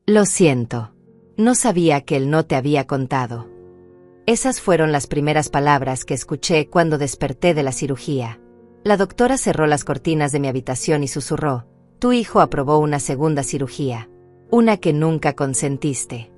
Lo siento. No sabía que él no te había contado. Esas fueron las primeras palabras que escuché cuando desperté de la cirugía. La doctora cerró las cortinas de mi habitación y susurró: tu hijo aprobó una segunda cirugía. Una que nunca consentiste.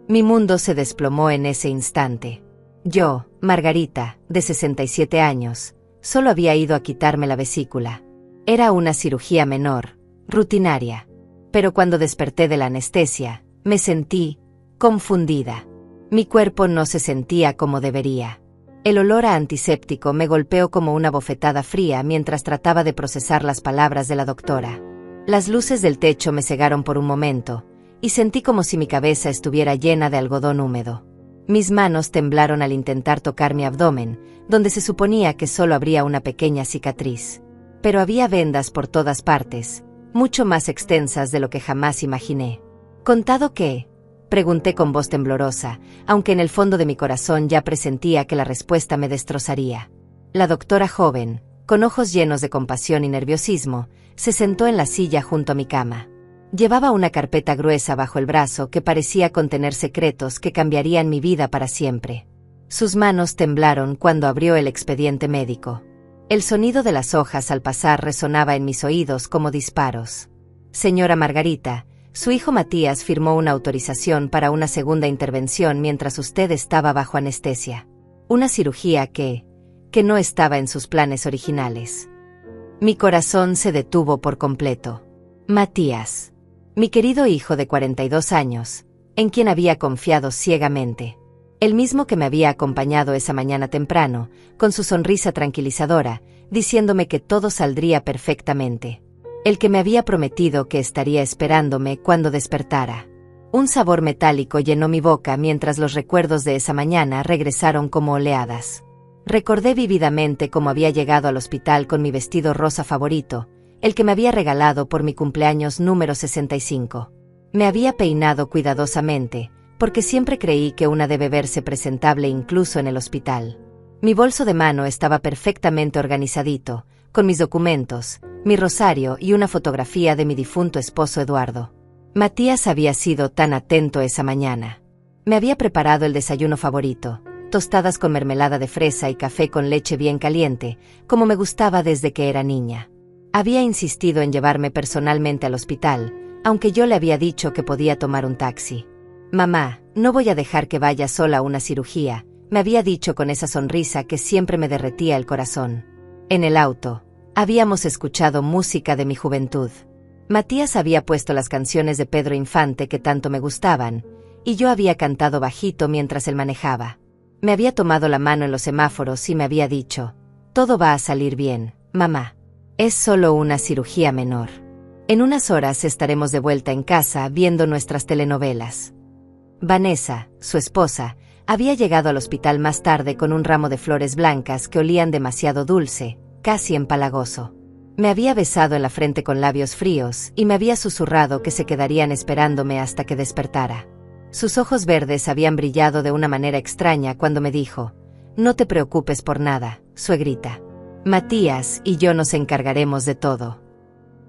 Mi mundo se desplomó en ese instante. Yo, Margarita, de 67 años, solo había ido a quitarme la vesícula. Era una cirugía menor, rutinaria. Pero cuando desperté de la anestesia, me sentí confundida. Mi cuerpo no se sentía como debería. El olor a antiséptico me golpeó como una bofetada fría mientras trataba de procesar las palabras de la doctora. Las luces del techo me cegaron por un momento, y sentí como si mi cabeza estuviera llena de algodón húmedo. Mis manos temblaron al intentar tocar mi abdomen, donde se suponía que solo habría una pequeña cicatriz. Pero había vendas por todas partes, mucho más extensas de lo que jamás imaginé. ¿Contado qué?, pregunté con voz temblorosa, aunque en el fondo de mi corazón ya presentía que la respuesta me destrozaría. La doctora joven, con ojos llenos de compasión y nerviosismo, se sentó en la silla junto a mi cama. Llevaba una carpeta gruesa bajo el brazo que parecía contener secretos que cambiarían mi vida para siempre. Sus manos temblaron cuando abrió el expediente médico. El sonido de las hojas al pasar resonaba en mis oídos como disparos. Señora Margarita, su hijo Matías firmó una autorización para una segunda intervención mientras usted estaba bajo anestesia. Una cirugía que no estaba en sus planes originales. Mi corazón se detuvo por completo. Matías. Mi querido hijo de 42 años, en quien había confiado ciegamente. El mismo que me había acompañado esa mañana temprano, con su sonrisa tranquilizadora, diciéndome que todo saldría perfectamente. El que me había prometido que estaría esperándome cuando despertara. Un sabor metálico llenó mi boca mientras los recuerdos de esa mañana regresaron como oleadas. Recordé vívidamente cómo había llegado al hospital con mi vestido rosa favorito, el que me había regalado por mi cumpleaños número 65. Me había peinado cuidadosamente, porque siempre creí que una debe verse presentable incluso en el hospital. Mi bolso de mano estaba perfectamente organizadito, con mis documentos, mi rosario y una fotografía de mi difunto esposo Eduardo. Matías había sido tan atento esa mañana. Me había preparado el desayuno favorito, tostadas con mermelada de fresa y café con leche bien caliente, como me gustaba desde que era niña. Había insistido en llevarme personalmente al hospital, aunque yo le había dicho que podía tomar un taxi. Mamá, no voy a dejar que vaya sola a una cirugía, me había dicho con esa sonrisa que siempre me derretía el corazón. En el auto, habíamos escuchado música de mi juventud. Matías había puesto las canciones de Pedro Infante que tanto me gustaban, y yo había cantado bajito mientras él manejaba. Me había tomado la mano en los semáforos y me había dicho: todo va a salir bien, mamá. Es solo una cirugía menor. En unas horas estaremos de vuelta en casa viendo nuestras telenovelas. Vanessa, su esposa, había llegado al hospital más tarde con un ramo de flores blancas que olían demasiado dulce, casi empalagoso. Me había besado en la frente con labios fríos y me había susurrado que se quedarían esperándome hasta que despertara. Sus ojos verdes habían brillado de una manera extraña cuando me dijo: no te preocupes por nada, suegrita. Matías y yo nos encargaremos de todo.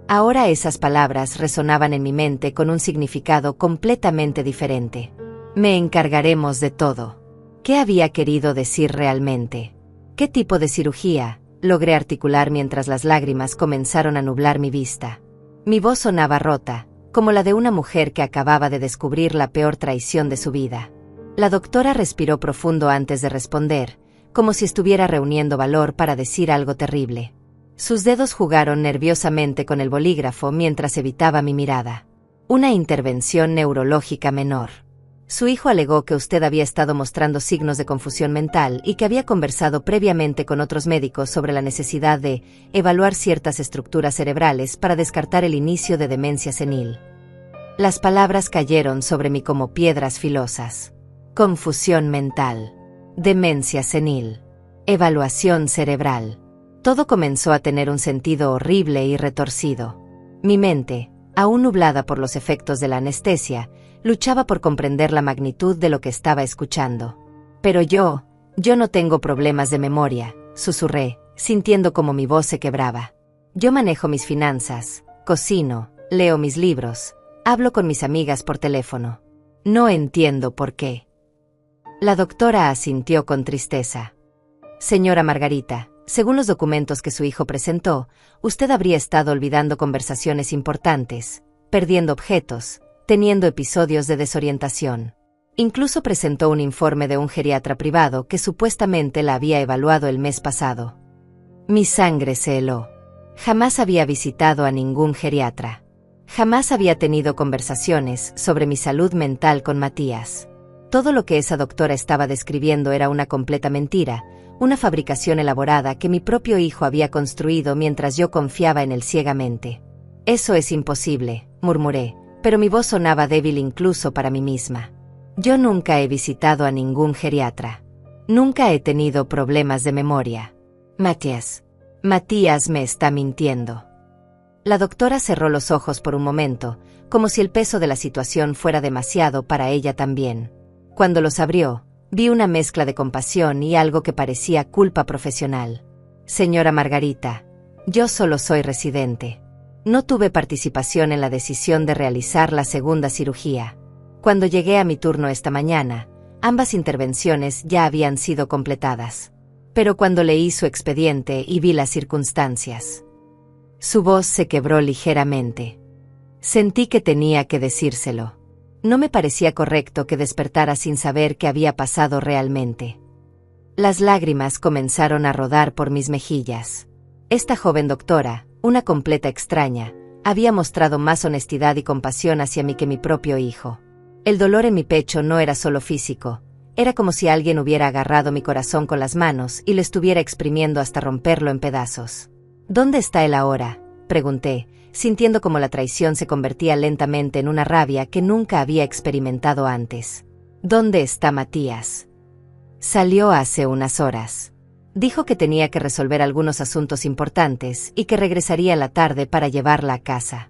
Ahora esas palabras resonaban en mi mente con un significado completamente diferente. Me encargaremos de todo. ¿Qué había querido decir realmente? ¿Qué tipo de cirugía? Logré articular mientras las lágrimas comenzaron a nublar mi vista. Mi voz sonaba rota, como la de una mujer que acababa de descubrir la peor traición de su vida. La doctora respiró profundo antes de responder, como si estuviera reuniendo valor para decir algo terrible. Sus dedos jugaron nerviosamente con el bolígrafo mientras evitaba mi mirada. Una intervención neurológica menor. Su hijo alegó que usted había estado mostrando signos de confusión mental y que había conversado previamente con otros médicos sobre la necesidad de evaluar ciertas estructuras cerebrales para descartar el inicio de demencia senil. Las palabras cayeron sobre mí como piedras filosas. Confusión mental. Demencia senil. Evaluación cerebral. Todo comenzó a tener un sentido horrible y retorcido. Mi mente, aún nublada por los efectos de la anestesia, luchaba por comprender la magnitud de lo que estaba escuchando. Pero yo no tengo problemas de memoria, susurré, sintiendo como mi voz se quebraba. Yo manejo mis finanzas, cocino, leo mis libros, Hablo con mis amigas por teléfono. No entiendo por qué. La doctora asintió con tristeza. Señora Margarita, según los documentos que su hijo presentó, usted habría estado olvidando conversaciones importantes, perdiendo objetos, teniendo episodios de desorientación. Incluso presentó un informe de un geriatra privado que supuestamente la había evaluado el mes pasado. Mi sangre se heló. Jamás había visitado a ningún geriatra. Jamás había tenido conversaciones sobre mi salud mental con Matías. Todo lo que esa doctora estaba describiendo era una completa mentira, una fabricación elaborada que mi propio hijo había construido mientras yo confiaba en él ciegamente. Eso es imposible, murmuré, pero mi voz sonaba débil incluso para mí misma. Yo nunca he visitado a ningún geriatra. Nunca he tenido problemas de memoria. Matías me está mintiendo. La doctora cerró los ojos por un momento, como si el peso de la situación fuera demasiado para ella también. Cuando los abrió, vi una mezcla de compasión y algo que parecía culpa profesional. Señora Margarita, yo solo soy residente. No tuve participación en la decisión de realizar la segunda cirugía. Cuando llegué a mi turno esta mañana, ambas intervenciones ya habían sido completadas. Pero cuando leí su expediente y vi las circunstancias, su voz se quebró ligeramente. Sentí que tenía que decírselo. No me parecía correcto que despertara sin saber qué había pasado realmente. Las lágrimas comenzaron a rodar por mis mejillas. Esta joven doctora, una completa extraña, había mostrado más honestidad y compasión hacia mí que mi propio hijo. El dolor en mi pecho no era solo físico, era como si alguien hubiera agarrado mi corazón con las manos y lo estuviera exprimiendo hasta romperlo en pedazos. ¿Dónde está él ahora?, pregunté, sintiendo como la traición se convertía lentamente en una rabia que nunca había experimentado antes. ¿Dónde está Matías? Salió hace unas horas. Dijo que tenía que resolver algunos asuntos importantes y que regresaría a la tarde para llevarla a casa.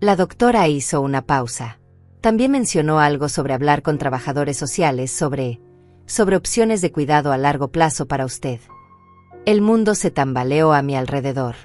La doctora hizo una pausa. También mencionó algo sobre hablar con trabajadores sociales sobre opciones de cuidado a largo plazo para usted. El mundo se tambaleó a mi alrededor.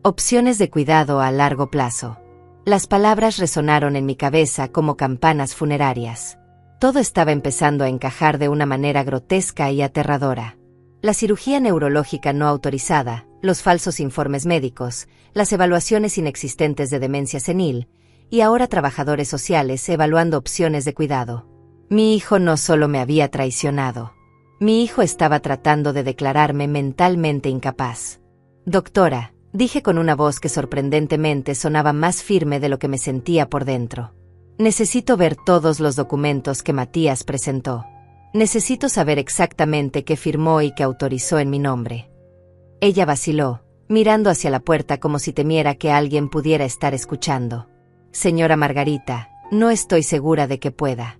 Opciones de cuidado a largo plazo. Las palabras resonaron en mi cabeza como campanas funerarias. Todo estaba empezando a encajar de una manera grotesca y aterradora. La cirugía neurológica no autorizada, los falsos informes médicos, las evaluaciones inexistentes de demencia senil, y ahora trabajadores sociales evaluando opciones de cuidado. Mi hijo no solo me había traicionado. Mi hijo estaba tratando de declararme mentalmente incapaz. Doctora, dije con una voz que sorprendentemente sonaba más firme de lo que me sentía por dentro. Necesito ver todos los documentos que Matías presentó. Necesito saber exactamente qué firmó y qué autorizó en mi nombre. Ella vaciló, mirando hacia la puerta como si temiera que alguien pudiera estar escuchando. Señora Margarita, no estoy segura de que pueda.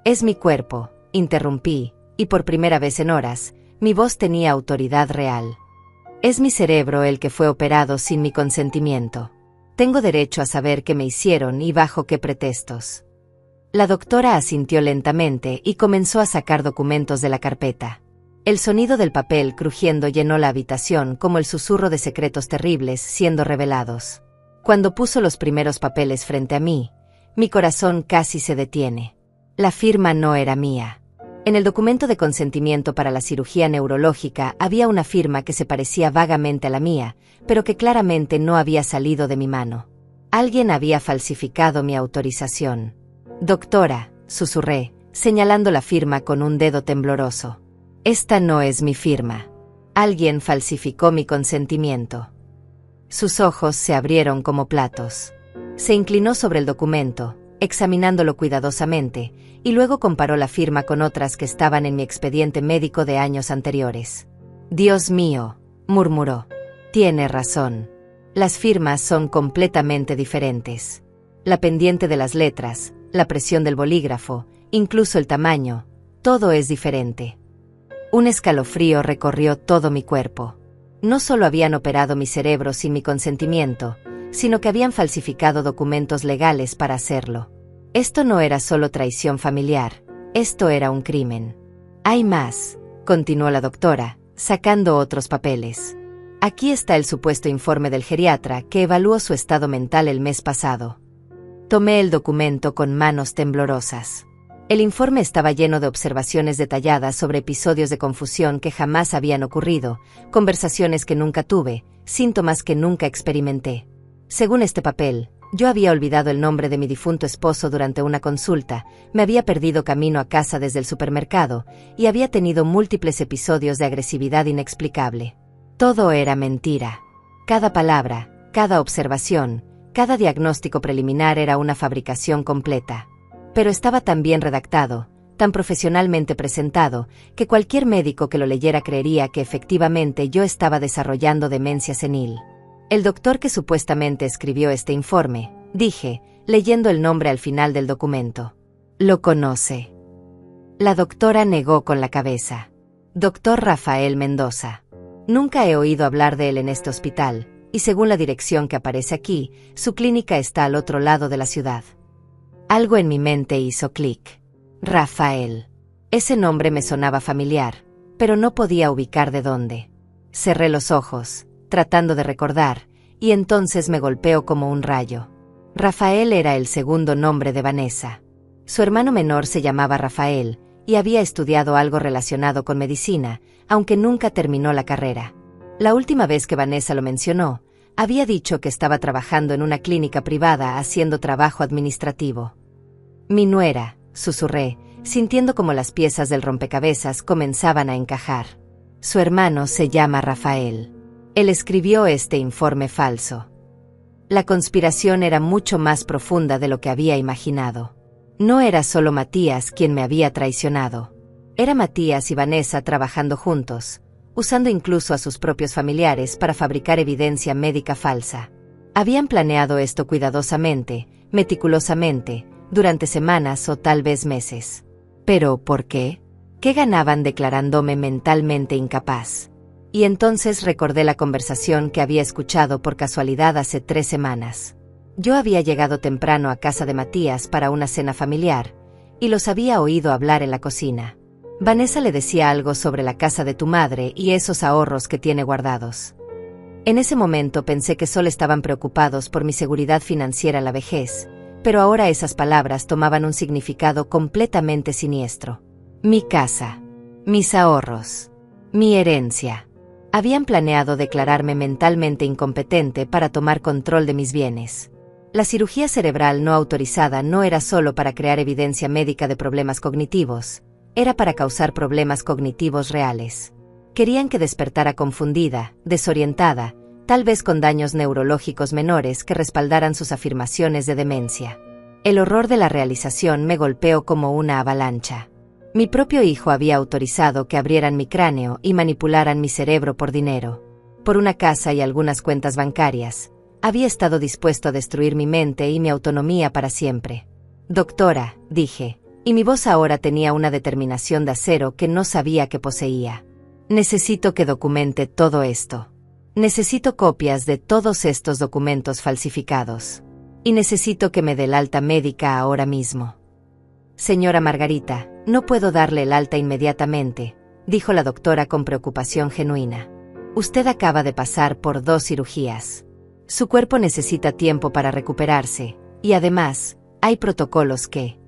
Es mi cuerpo, interrumpí, y por primera vez en horas, mi voz tenía autoridad real. Es mi cerebro el que fue operado sin mi consentimiento. Tengo derecho a saber qué me hicieron y bajo qué pretextos. La doctora asintió lentamente y comenzó a sacar documentos de la carpeta. El sonido del papel crujiendo llenó la habitación como el susurro de secretos terribles siendo revelados. Cuando puso los primeros papeles frente a mí, mi corazón casi se detiene. La firma no era mía. En el documento de consentimiento para la cirugía neurológica había una firma que se parecía vagamente a la mía, pero que claramente no había salido de mi mano. Alguien había falsificado mi autorización. Doctora, susurré, señalando la firma con un dedo tembloroso. Esta no es mi firma. Alguien falsificó mi consentimiento. Sus ojos se abrieron como platos. Se inclinó sobre el documento, examinándolo cuidadosamente, y luego comparó la firma con otras que estaban en mi expediente médico de años anteriores. Dios mío, murmuró. Tiene razón. Las firmas son completamente diferentes. La pendiente de las letras, la presión del bolígrafo, incluso el tamaño, todo es diferente. Un escalofrío recorrió todo mi cuerpo. No solo habían operado mi cerebro sin mi consentimiento, sino que habían falsificado documentos legales para hacerlo. Esto no era solo traición familiar, esto era un crimen. Hay más, continuó la doctora, sacando otros papeles. Aquí está el supuesto informe del geriatra que evaluó su estado mental el mes pasado. Tomé el documento con manos temblorosas. El informe estaba lleno de observaciones detalladas sobre episodios de confusión que jamás habían ocurrido, conversaciones que nunca tuve, síntomas que nunca experimenté. Según este papel, yo había olvidado el nombre de mi difunto esposo durante una consulta, me había perdido camino a casa desde el supermercado y había tenido múltiples episodios de agresividad inexplicable. Todo era mentira. Cada palabra, cada observación, cada diagnóstico preliminar era una fabricación completa. Pero estaba tan bien redactado, tan profesionalmente presentado, que cualquier médico que lo leyera creería que efectivamente yo estaba desarrollando demencia senil. El doctor que supuestamente escribió este informe, dije, leyendo el nombre al final del documento. ¿Lo conoce? La doctora negó con la cabeza. Doctor Rafael Mendoza. Nunca he oído hablar de él en este hospital, y según la dirección que aparece aquí, su clínica está al otro lado de la ciudad. Algo en mi mente hizo clic. Rafael. Ese nombre me sonaba familiar, pero no podía ubicar de dónde. Cerré los ojos, tratando de recordar, y entonces me golpeó como un rayo. Rafael era el segundo nombre de Vanessa. Su hermano menor se llamaba Rafael, y había estudiado algo relacionado con medicina, aunque nunca terminó la carrera. La última vez que Vanessa lo mencionó, había dicho que estaba trabajando en una clínica privada haciendo trabajo administrativo. Mi nuera, susurré, sintiendo como las piezas del rompecabezas comenzaban a encajar. Su hermano se llama Rafael. Él escribió este informe falso. La conspiración era mucho más profunda de lo que había imaginado. No era solo Matías quien me había traicionado. Era Matías y Vanessa trabajando juntos, usando incluso a sus propios familiares para fabricar evidencia médica falsa. Habían planeado esto cuidadosamente, meticulosamente, durante semanas o tal vez meses. ¿Pero por qué? ¿Qué ganaban declarándome mentalmente incapaz? Y entonces recordé la conversación que había escuchado por casualidad hace 3 semanas. Yo había llegado temprano a casa de Matías para una cena familiar, y los había oído hablar en la cocina. Vanessa le decía algo sobre la casa de tu madre y esos ahorros que tiene guardados. En ese momento pensé que solo estaban preocupados por mi seguridad financiera en la vejez, pero ahora esas palabras tomaban un significado completamente siniestro. Mi casa, mis ahorros, mi herencia. Habían planeado declararme mentalmente incompetente para tomar control de mis bienes. La cirugía cerebral no autorizada no era solo para crear evidencia médica de problemas cognitivos, era para causar problemas cognitivos reales. Querían que despertara confundida, desorientada, tal vez con daños neurológicos menores que respaldaran sus afirmaciones de demencia. El horror de la realización me golpeó como una avalancha. Mi propio hijo había autorizado que abrieran mi cráneo y manipularan mi cerebro por dinero. Por una casa y algunas cuentas bancarias. Había estado dispuesto a destruir mi mente y mi autonomía para siempre. Doctora, dije, y mi voz ahora tenía una determinación de acero que no sabía que poseía. Necesito que documente todo esto. Necesito copias de todos estos documentos falsificados. Y necesito que me dé el alta médica ahora mismo. Señora Margarita, no puedo darle el alta inmediatamente, dijo la doctora con preocupación genuina. Usted acaba de pasar por 2 cirugías. Su cuerpo necesita tiempo para recuperarse, y además, hay protocolos que...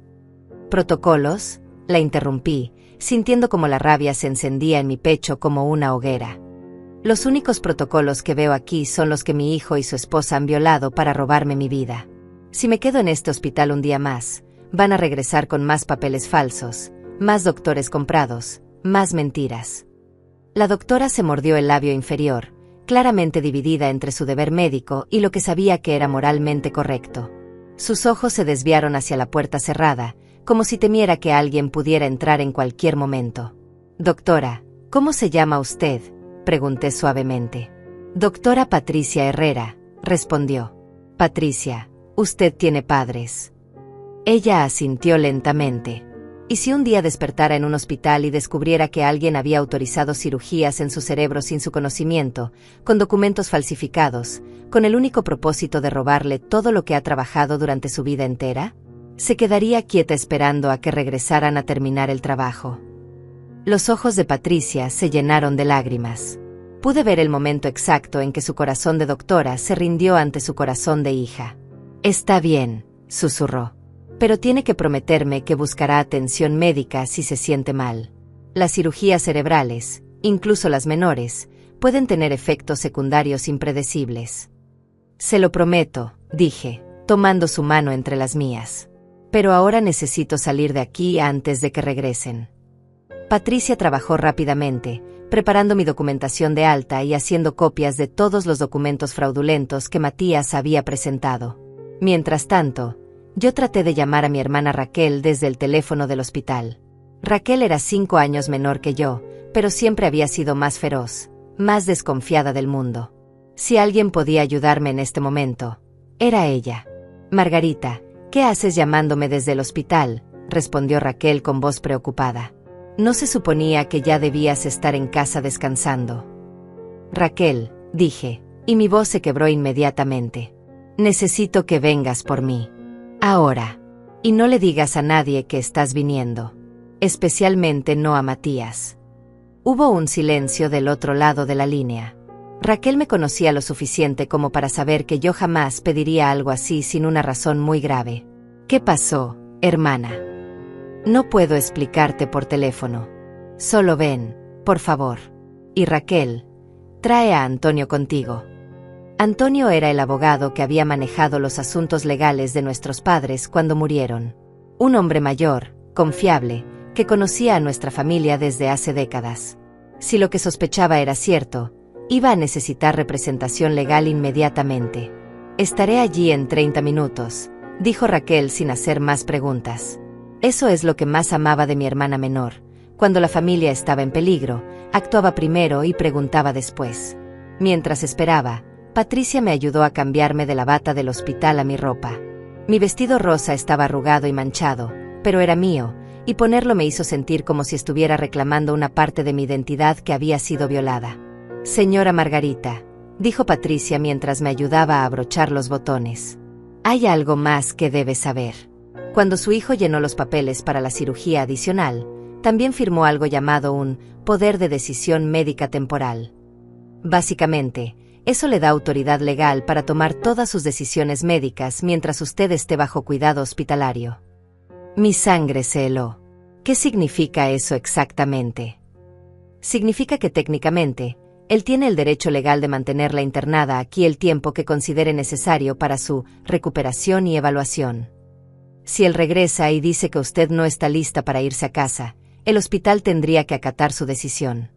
¿Protocolos? La interrumpí, sintiendo como la rabia se encendía en mi pecho como una hoguera. Los únicos protocolos que veo aquí son los que mi hijo y su esposa han violado para robarme mi vida. Si me quedo en este hospital un día más, van a regresar con más papeles falsos, más doctores comprados, más mentiras. La doctora se mordió el labio inferior, claramente dividida entre su deber médico y lo que sabía que era moralmente correcto. Sus ojos se desviaron hacia la puerta cerrada, como si temiera que alguien pudiera entrar en cualquier momento. Doctora, ¿cómo se llama usted?, pregunté suavemente. Doctora Patricia Herrera, respondió. Patricia, usted tiene padres. Ella asintió lentamente. ¿Y si un día despertara en un hospital y descubriera que alguien había autorizado cirugías en su cerebro sin su conocimiento, con documentos falsificados, con el único propósito de robarle todo lo que ha trabajado durante su vida entera? Se quedaría quieta esperando a que regresaran a terminar el trabajo. Los ojos de Patricia se llenaron de lágrimas. Pude ver el momento exacto en que su corazón de doctora se rindió ante su corazón de hija. Está bien, susurró. Pero tiene que prometerme que buscará atención médica si se siente mal. Las cirugías cerebrales, incluso las menores, pueden tener efectos secundarios impredecibles. Se lo prometo, dije, tomando su mano entre las mías. Pero ahora necesito salir de aquí antes de que regresen. Patricia trabajó rápidamente, preparando mi documentación de alta y haciendo copias de todos los documentos fraudulentos que Matías había presentado. Mientras tanto, yo traté de llamar a mi hermana Raquel desde el teléfono del hospital. Raquel era 5 años menor que yo, pero siempre había sido más feroz, más desconfiada del mundo. Si alguien podía ayudarme en este momento, era ella. Margarita, ¿qué haces llamándome desde el hospital?, respondió Raquel con voz preocupada. ¿No se suponía que ya debías estar en casa descansando? Raquel, dije, y mi voz se quebró inmediatamente. Necesito que vengas por mí. Ahora. Y no le digas a nadie que estás viniendo. Especialmente no a Matías. Hubo un silencio del otro lado de la línea. Raquel me conocía lo suficiente como para saber que yo jamás pediría algo así sin una razón muy grave. ¿Qué pasó, hermana? No puedo explicarte por teléfono. Solo ven, por favor. Y Raquel, trae a Antonio contigo. Antonio era el abogado que había manejado los asuntos legales de nuestros padres cuando murieron. Un hombre mayor, confiable, que conocía a nuestra familia desde hace décadas. Si lo que sospechaba era cierto, iba a necesitar representación legal inmediatamente. Estaré allí en 30 minutos, dijo Raquel sin hacer más preguntas. Eso es lo que más amaba de mi hermana menor. Cuando la familia estaba en peligro, actuaba primero y preguntaba después. Mientras esperaba, Patricia me ayudó a cambiarme de la bata del hospital a mi ropa. Mi vestido rosa estaba arrugado y manchado, pero era mío, y ponerlo me hizo sentir como si estuviera reclamando una parte de mi identidad que había sido violada. Señora Margarita, dijo Patricia mientras me ayudaba a abrochar los botones. Hay algo más que debe saber. Cuando su hijo llenó los papeles para la cirugía adicional, también firmó algo llamado un poder de decisión médica temporal. Básicamente, eso le da autoridad legal para tomar todas sus decisiones médicas mientras usted esté bajo cuidado hospitalario. Mi sangre se heló. ¿Qué significa eso exactamente? Significa que técnicamente, él tiene el derecho legal de mantenerla internada aquí el tiempo que considere necesario para su recuperación y evaluación. Si él regresa y dice que usted no está lista para irse a casa, el hospital tendría que acatar su decisión.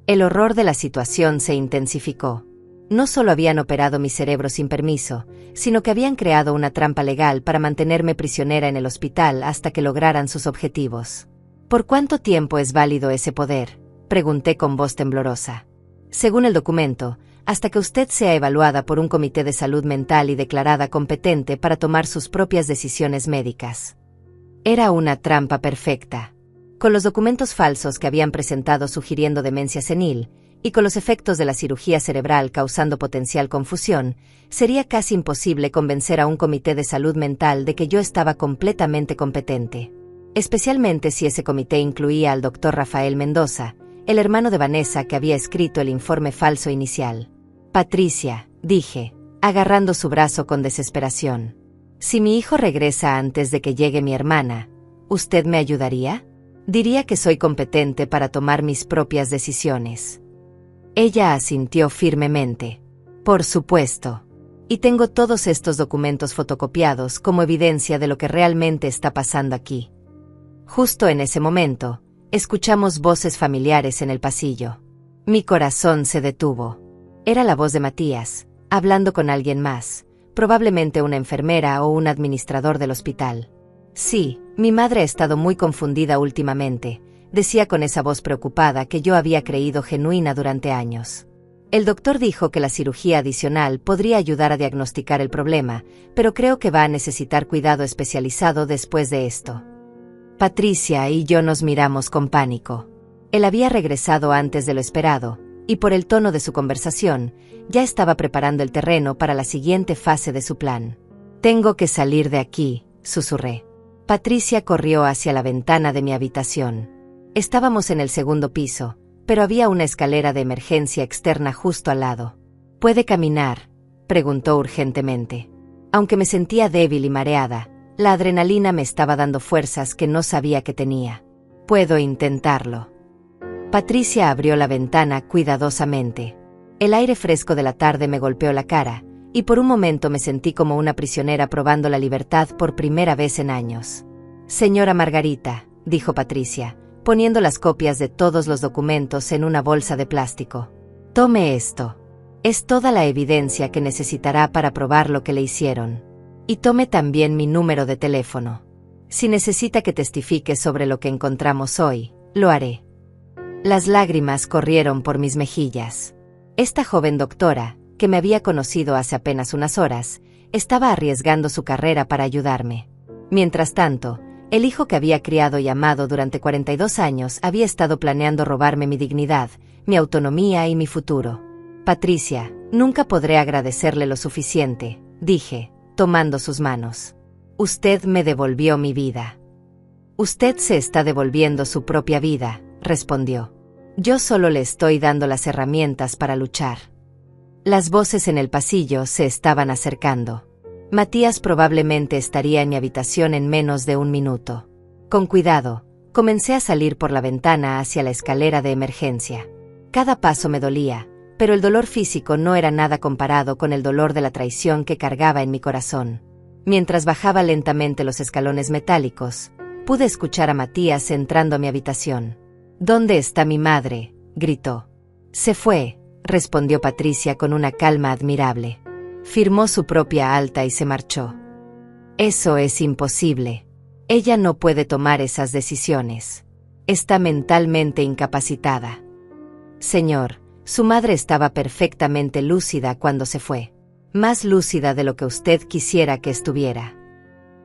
El horror de la situación se intensificó. No solo habían operado mi cerebro sin permiso, sino que habían creado una trampa legal para mantenerme prisionera en el hospital hasta que lograran sus objetivos. ¿Por cuánto tiempo es válido ese poder?, pregunté con voz temblorosa. Según el documento, hasta que usted sea evaluada por un comité de salud mental y declarada competente para tomar sus propias decisiones médicas. Era una trampa perfecta. Con los documentos falsos que habían presentado sugiriendo demencia senil, y con los efectos de la cirugía cerebral causando potencial confusión, sería casi imposible convencer a un comité de salud mental de que yo estaba completamente competente. Especialmente si ese comité incluía al Dr. Rafael Mendoza, el hermano de Vanessa que había escrito el informe falso inicial. Patricia, dije, agarrando su brazo con desesperación. Si mi hijo regresa antes de que llegue mi hermana, ¿usted me ayudaría? Diría que soy competente para tomar mis propias decisiones. Ella asintió firmemente. Por supuesto. Y tengo todos estos documentos fotocopiados como evidencia de lo que realmente está pasando aquí. Justo en ese momento, escuchamos voces familiares en el pasillo. Mi corazón se detuvo. Era la voz de Matías, hablando con alguien más, probablemente una enfermera o un administrador del hospital. Sí, mi madre ha estado muy confundida últimamente, decía con esa voz preocupada que yo había creído genuina durante años. El doctor dijo que la cirugía adicional podría ayudar a diagnosticar el problema, pero creo que va a necesitar cuidado especializado después de esto. Patricia y yo nos miramos con pánico. Él había regresado antes de lo esperado, y por el tono de su conversación, ya estaba preparando el terreno para la siguiente fase de su plan. Tengo que salir de aquí, susurré. Patricia corrió hacia la ventana de mi habitación. Estábamos en el segundo piso, pero había una escalera de emergencia externa justo al lado. ¿Puede caminar?, preguntó urgentemente. Aunque me sentía débil y mareada, la adrenalina me estaba dando fuerzas que no sabía que tenía. Puedo intentarlo. Patricia abrió la ventana cuidadosamente. El aire fresco de la tarde me golpeó la cara, y por un momento me sentí como una prisionera probando la libertad por primera vez en años. Señora Margarita, dijo Patricia, poniendo las copias de todos los documentos en una bolsa de plástico. Tome esto. Es toda la evidencia que necesitará para probar lo que le hicieron. Y tome también mi número de teléfono. Si necesita que testifique sobre lo que encontramos hoy, lo haré. Las lágrimas corrieron por mis mejillas. Esta joven doctora, que me había conocido hace apenas unas horas, estaba arriesgando su carrera para ayudarme. Mientras tanto, el hijo que había criado y amado durante 42 años había estado planeando robarme mi dignidad, mi autonomía y mi futuro. Patricia, nunca podré agradecerle lo suficiente, dije, tomando sus manos. Usted me devolvió mi vida. Usted se está devolviendo su propia vida, respondió. Yo solo le estoy dando las herramientas para luchar. Las voces en el pasillo se estaban acercando. Matías probablemente estaría en mi habitación en menos de un minuto. Con cuidado, comencé a salir por la ventana hacia la escalera de emergencia. Cada paso me dolía, pero el dolor físico no era nada comparado con el dolor de la traición que cargaba en mi corazón. Mientras bajaba lentamente los escalones metálicos, pude escuchar a Matías entrando a mi habitación. ¿Dónde está mi madre?, gritó. Se fue, respondió Patricia con una calma admirable. Firmó su propia alta y se marchó. Eso es imposible. Ella no puede tomar esas decisiones. Está mentalmente incapacitada. Señor, su madre estaba perfectamente lúcida cuando se fue. Más lúcida de lo que usted quisiera que estuviera.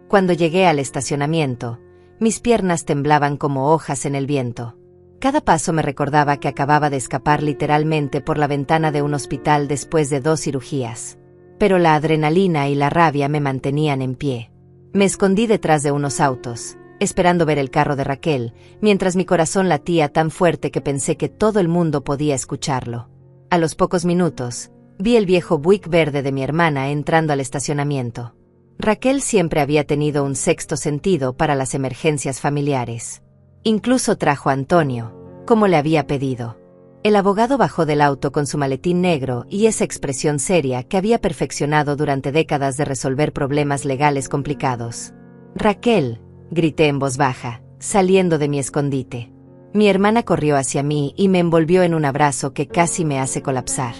Cuando llegué al estacionamiento, mis piernas temblaban como hojas en el viento. Cada paso me recordaba que acababa de escapar literalmente por la ventana de un hospital después de 2 cirugías. Pero la adrenalina y la rabia me mantenían en pie. Me escondí detrás de unos autos, esperando ver el carro de Raquel, mientras mi corazón latía tan fuerte que pensé que todo el mundo podía escucharlo. A los pocos minutos, vi el viejo Buick verde de mi hermana entrando al estacionamiento. Raquel siempre había tenido un sexto sentido para las emergencias familiares. Incluso trajo a Antonio, como le había pedido. El abogado bajó del auto con su maletín negro y esa expresión seria que había perfeccionado durante décadas de resolver problemas legales complicados. Raquel, grité en voz baja, saliendo de mi escondite. Mi hermana corrió hacia mí y me envolvió en un abrazo que casi me hace colapsar.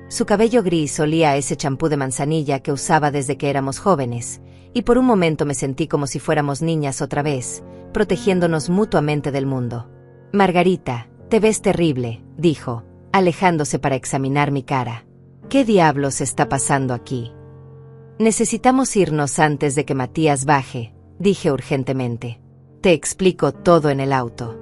Su cabello gris olía a ese champú de manzanilla que usaba desde que éramos jóvenes, y por un momento me sentí como si fuéramos niñas otra vez, protegiéndonos mutuamente del mundo. Margarita, te ves terrible, dijo, alejándose para examinar mi cara. ¿Qué diablos está pasando aquí? Necesitamos irnos antes de que Matías baje, dije urgentemente. Te explico todo en el auto.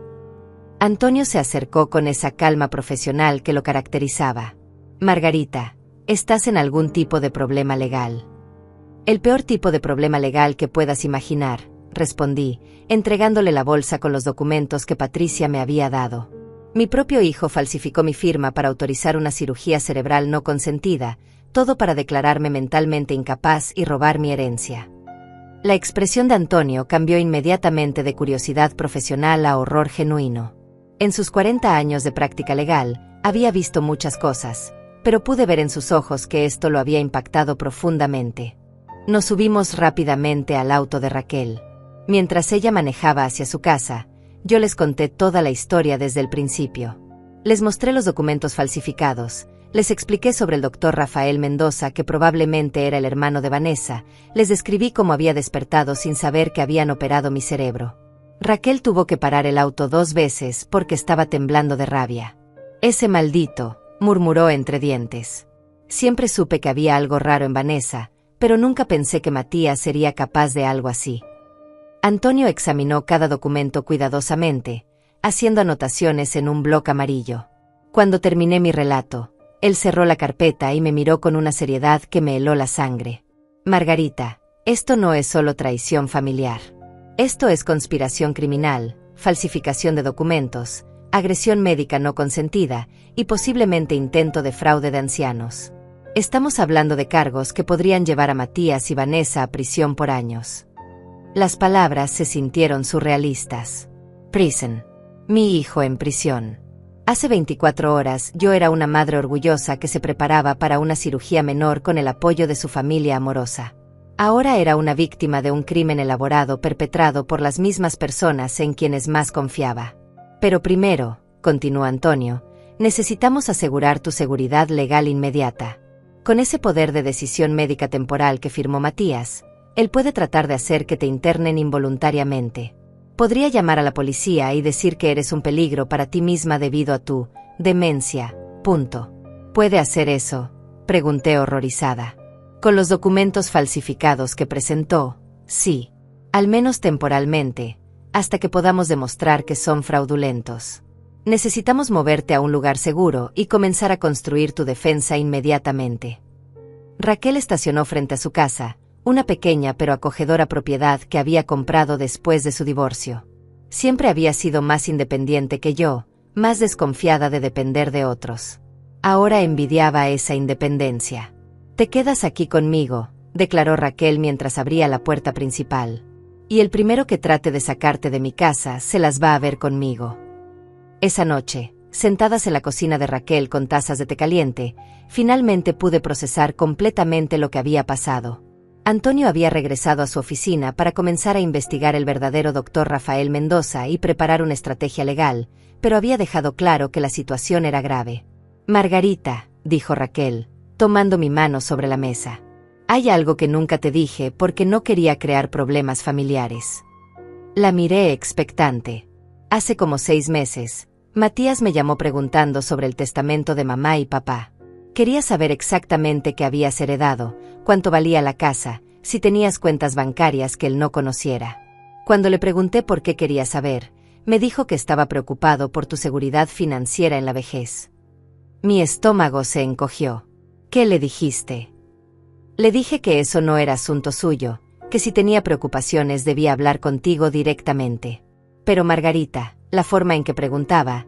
Antonio se acercó con esa calma profesional que lo caracterizaba. Margarita, estás en algún tipo de problema legal. El peor tipo de problema legal que puedas imaginar, respondí, entregándole la bolsa con los documentos que Patricia me había dado. Mi propio hijo falsificó mi firma para autorizar una cirugía cerebral no consentida, todo para declararme mentalmente incapaz y robar mi herencia. La expresión de Antonio cambió inmediatamente de curiosidad profesional a horror genuino. En sus 40 años de práctica legal, había visto muchas cosas, pero pude ver en sus ojos que esto lo había impactado profundamente. Nos subimos rápidamente al auto de Raquel. Mientras ella manejaba hacia su casa, yo les conté toda la historia desde el principio. Les mostré los documentos falsificados, les expliqué sobre el doctor Rafael Mendoza, que probablemente era el hermano de Vanessa, les describí cómo había despertado sin saber que habían operado mi cerebro. Raquel tuvo que parar el auto 2 veces porque estaba temblando de rabia. Ese maldito, murmuró entre dientes. Siempre supe que había algo raro en Vanessa, pero nunca pensé que Matías sería capaz de algo así. Antonio examinó cada documento cuidadosamente, haciendo anotaciones en un bloc amarillo. Cuando terminé mi relato, él cerró la carpeta y me miró con una seriedad que me heló la sangre. Margarita, esto no es solo traición familiar. Esto es conspiración criminal, falsificación de documentos, agresión médica no consentida y posiblemente intento de fraude de ancianos. Estamos hablando de cargos que podrían llevar a Matías y Vanessa a prisión por años. Las palabras se sintieron surrealistas. Prison. Mi hijo en prisión. Hace 24 horas yo era una madre orgullosa que se preparaba para una cirugía menor con el apoyo de su familia amorosa. Ahora era una víctima de un crimen elaborado perpetrado por las mismas personas en quienes más confiaba. Pero primero, continuó Antonio, necesitamos asegurar tu seguridad legal inmediata. Con ese poder de decisión médica temporal que firmó Matías, él puede tratar de hacer que te internen involuntariamente. Podría llamar a la policía y decir que eres un peligro para ti misma debido a tu demencia. Punto. ¿Puede hacer eso?, pregunté horrorizada. Con los documentos falsificados que presentó, sí. Al menos temporalmente, hasta que podamos demostrar que son fraudulentos. Necesitamos moverte a un lugar seguro y comenzar a construir tu defensa inmediatamente. Raquel estacionó frente a su casa, una pequeña pero acogedora propiedad que había comprado después de su divorcio. Siempre había sido más independiente que yo, más desconfiada de depender de otros. Ahora envidiaba esa independencia. Te quedas aquí conmigo, declaró Raquel mientras abría la puerta principal. Y el primero que trate de sacarte de mi casa se las va a ver conmigo. Esa noche, sentadas en la cocina de Raquel con tazas de té caliente, finalmente pude procesar completamente lo que había pasado. Antonio había regresado a su oficina para comenzar a investigar el verdadero doctor Rafael Mendoza y preparar una estrategia legal, pero había dejado claro que la situación era grave. Margarita, dijo Raquel, tomando mi mano sobre la mesa. Hay algo que nunca te dije porque no quería crear problemas familiares. La miré expectante. Hace como 6 meses, Matías me llamó preguntando sobre el testamento de mamá y papá. Quería saber exactamente qué habías heredado, cuánto valía la casa, si tenías cuentas bancarias que él no conociera. Cuando le pregunté por qué quería saber, me dijo que estaba preocupado por tu seguridad financiera en la vejez. Mi estómago se encogió. ¿Qué le dijiste? Le dije que eso no era asunto suyo, que si tenía preocupaciones debía hablar contigo directamente. Pero Margarita, la forma en que preguntaba,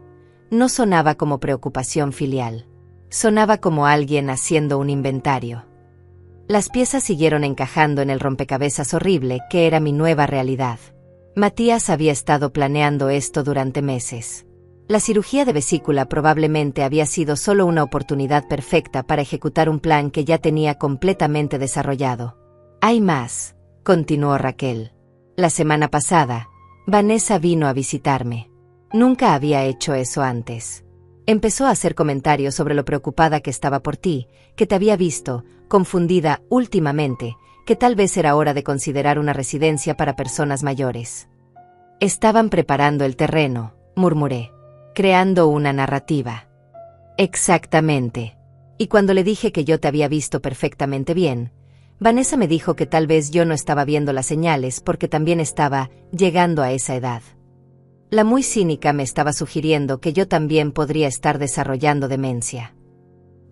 no sonaba como preocupación filial. Sonaba como alguien haciendo un inventario. Las piezas siguieron encajando en el rompecabezas horrible que era mi nueva realidad. Matías había estado planeando esto durante meses. La cirugía de vesícula probablemente había sido solo una oportunidad perfecta para ejecutar un plan que ya tenía completamente desarrollado. Hay más, continuó Raquel. La semana pasada, Vanessa vino a visitarme. Nunca había hecho eso antes. Empezó a hacer comentarios sobre lo preocupada que estaba por ti, que te había visto, confundida últimamente, que tal vez era hora de considerar una residencia para personas mayores. Estaban preparando el terreno, murmuré, creando una narrativa. Exactamente. Y cuando le dije que yo te había visto perfectamente bien, Vanessa me dijo que tal vez yo no estaba viendo las señales porque también estaba llegando a esa edad. La muy cínica me estaba sugiriendo que yo también podría estar desarrollando demencia.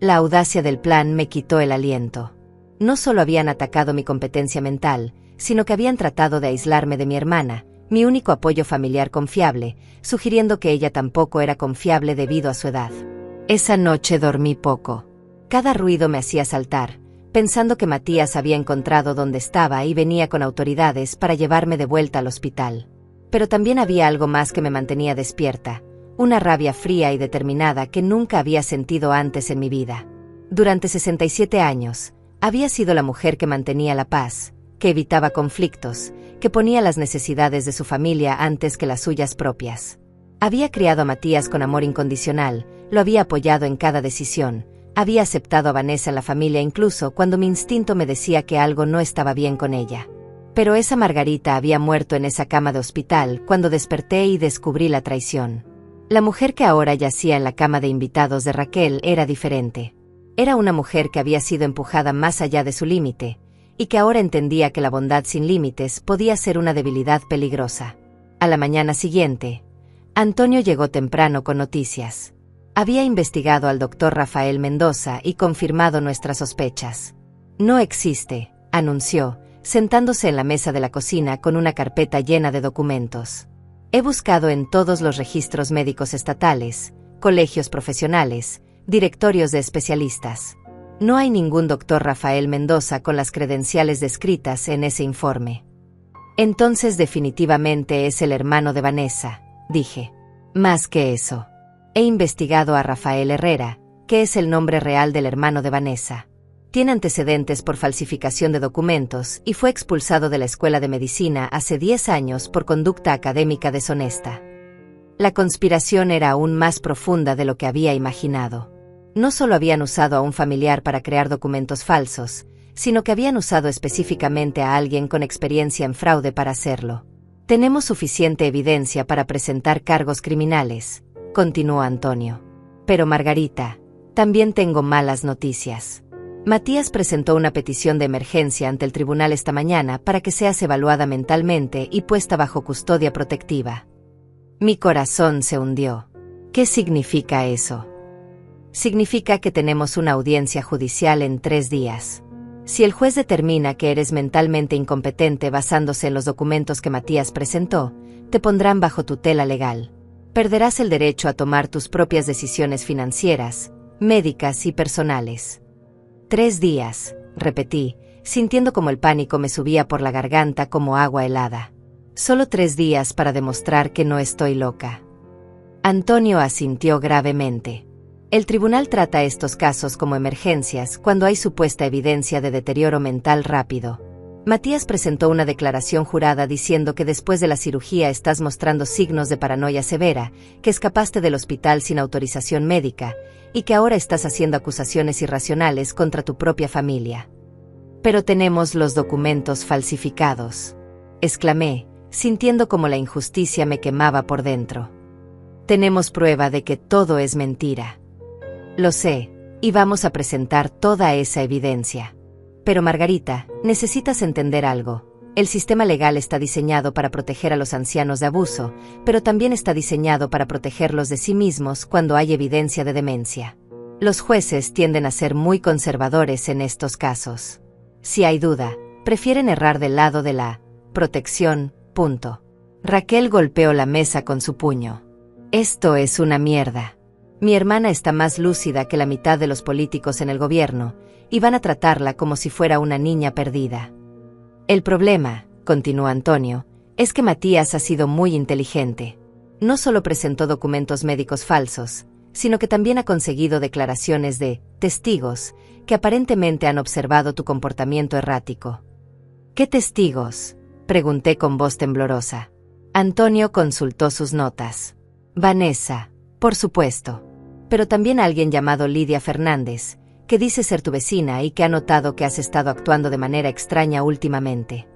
La audacia del plan me quitó el aliento. No solo habían atacado mi competencia mental, sino que habían tratado de aislarme de mi hermana, mi único apoyo familiar confiable, sugiriendo que ella tampoco era confiable debido a su edad. Esa noche dormí poco. Cada ruido me hacía saltar, pensando que Matías había encontrado dónde estaba y venía con autoridades para llevarme de vuelta al hospital. Pero también había algo más que me mantenía despierta, una rabia fría y determinada que nunca había sentido antes en mi vida. Durante 67 años, había sido la mujer que mantenía la paz, que evitaba conflictos, que ponía las necesidades de su familia antes que las suyas propias. Había criado a Matías con amor incondicional, lo había apoyado en cada decisión, había aceptado a Vanessa en la familia incluso cuando mi instinto me decía que algo no estaba bien con ella. Pero esa Margarita había muerto en esa cama de hospital cuando desperté y descubrí la traición. La mujer que ahora yacía en la cama de invitados de Raquel era diferente. Era una mujer que había sido empujada más allá de su límite, y que ahora entendía que la bondad sin límites podía ser una debilidad peligrosa. A la mañana siguiente, Antonio llegó temprano con noticias. Había investigado al doctor Rafael Mendoza y confirmado nuestras sospechas. No existe, anunció, sentándose en la mesa de la cocina con una carpeta llena de documentos. He buscado en todos los registros médicos estatales, colegios profesionales, directorios de especialistas. No hay ningún doctor Rafael Mendoza con las credenciales descritas en ese informe. Entonces definitivamente es el hermano de Vanessa, dije. Más que eso. He investigado a Rafael Herrera, que es el nombre real del hermano de Vanessa. Tiene antecedentes por falsificación de documentos y fue expulsado de la escuela de medicina hace 10 años por conducta académica deshonesta. La conspiración era aún más profunda de lo que había imaginado. No solo habían usado a un familiar para crear documentos falsos, sino que habían usado específicamente a alguien con experiencia en fraude para hacerlo. Tenemos suficiente evidencia para presentar cargos criminales, continuó Antonio. Pero Margarita, también tengo malas noticias. Matías presentó una petición de emergencia ante el tribunal esta mañana para que seas evaluada mentalmente y puesta bajo custodia protectiva. Mi corazón se hundió. ¿Qué significa eso? Significa que tenemos una audiencia judicial en 3 días. Si el juez determina que eres mentalmente incompetente basándose en los documentos que Matías presentó, te pondrán bajo tutela legal. Perderás el derecho a tomar tus propias decisiones financieras, médicas y personales. 3 días, repetí, sintiendo como el pánico me subía por la garganta como agua helada. Solo 3 días para demostrar que no estoy loca. Antonio asintió gravemente. El tribunal trata estos casos como emergencias cuando hay supuesta evidencia de deterioro mental rápido. Matías presentó una declaración jurada diciendo que después de la cirugía estás mostrando signos de paranoia severa, que escapaste del hospital sin autorización médica, y que ahora estás haciendo acusaciones irracionales contra tu propia familia. Pero tenemos los documentos falsificados, exclamé, sintiendo como la injusticia me quemaba por dentro. Tenemos prueba de que todo es mentira. Lo sé, y vamos a presentar toda esa evidencia. Pero Margarita, necesitas entender algo. El sistema legal está diseñado para proteger a los ancianos de abuso, pero también está diseñado para protegerlos de sí mismos cuando hay evidencia de demencia. Los jueces tienden a ser muy conservadores en estos casos. Si hay duda, prefieren errar del lado de la protección, punto. Raquel golpeó la mesa con su puño. Esto es una mierda. Mi hermana está más lúcida que la mitad de los políticos en el gobierno, y van a tratarla como si fuera una niña perdida. El problema, continuó Antonio, es que Matías ha sido muy inteligente. No solo presentó documentos médicos falsos, sino que también ha conseguido declaraciones de testigos que aparentemente han observado tu comportamiento errático. ¿Qué testigos?, pregunté con voz temblorosa. Antonio consultó sus notas. Vanessa, por supuesto. Pero también alguien llamado Lidia Fernández, que dice ser tu vecina y que ha notado que has estado actuando de manera extraña últimamente.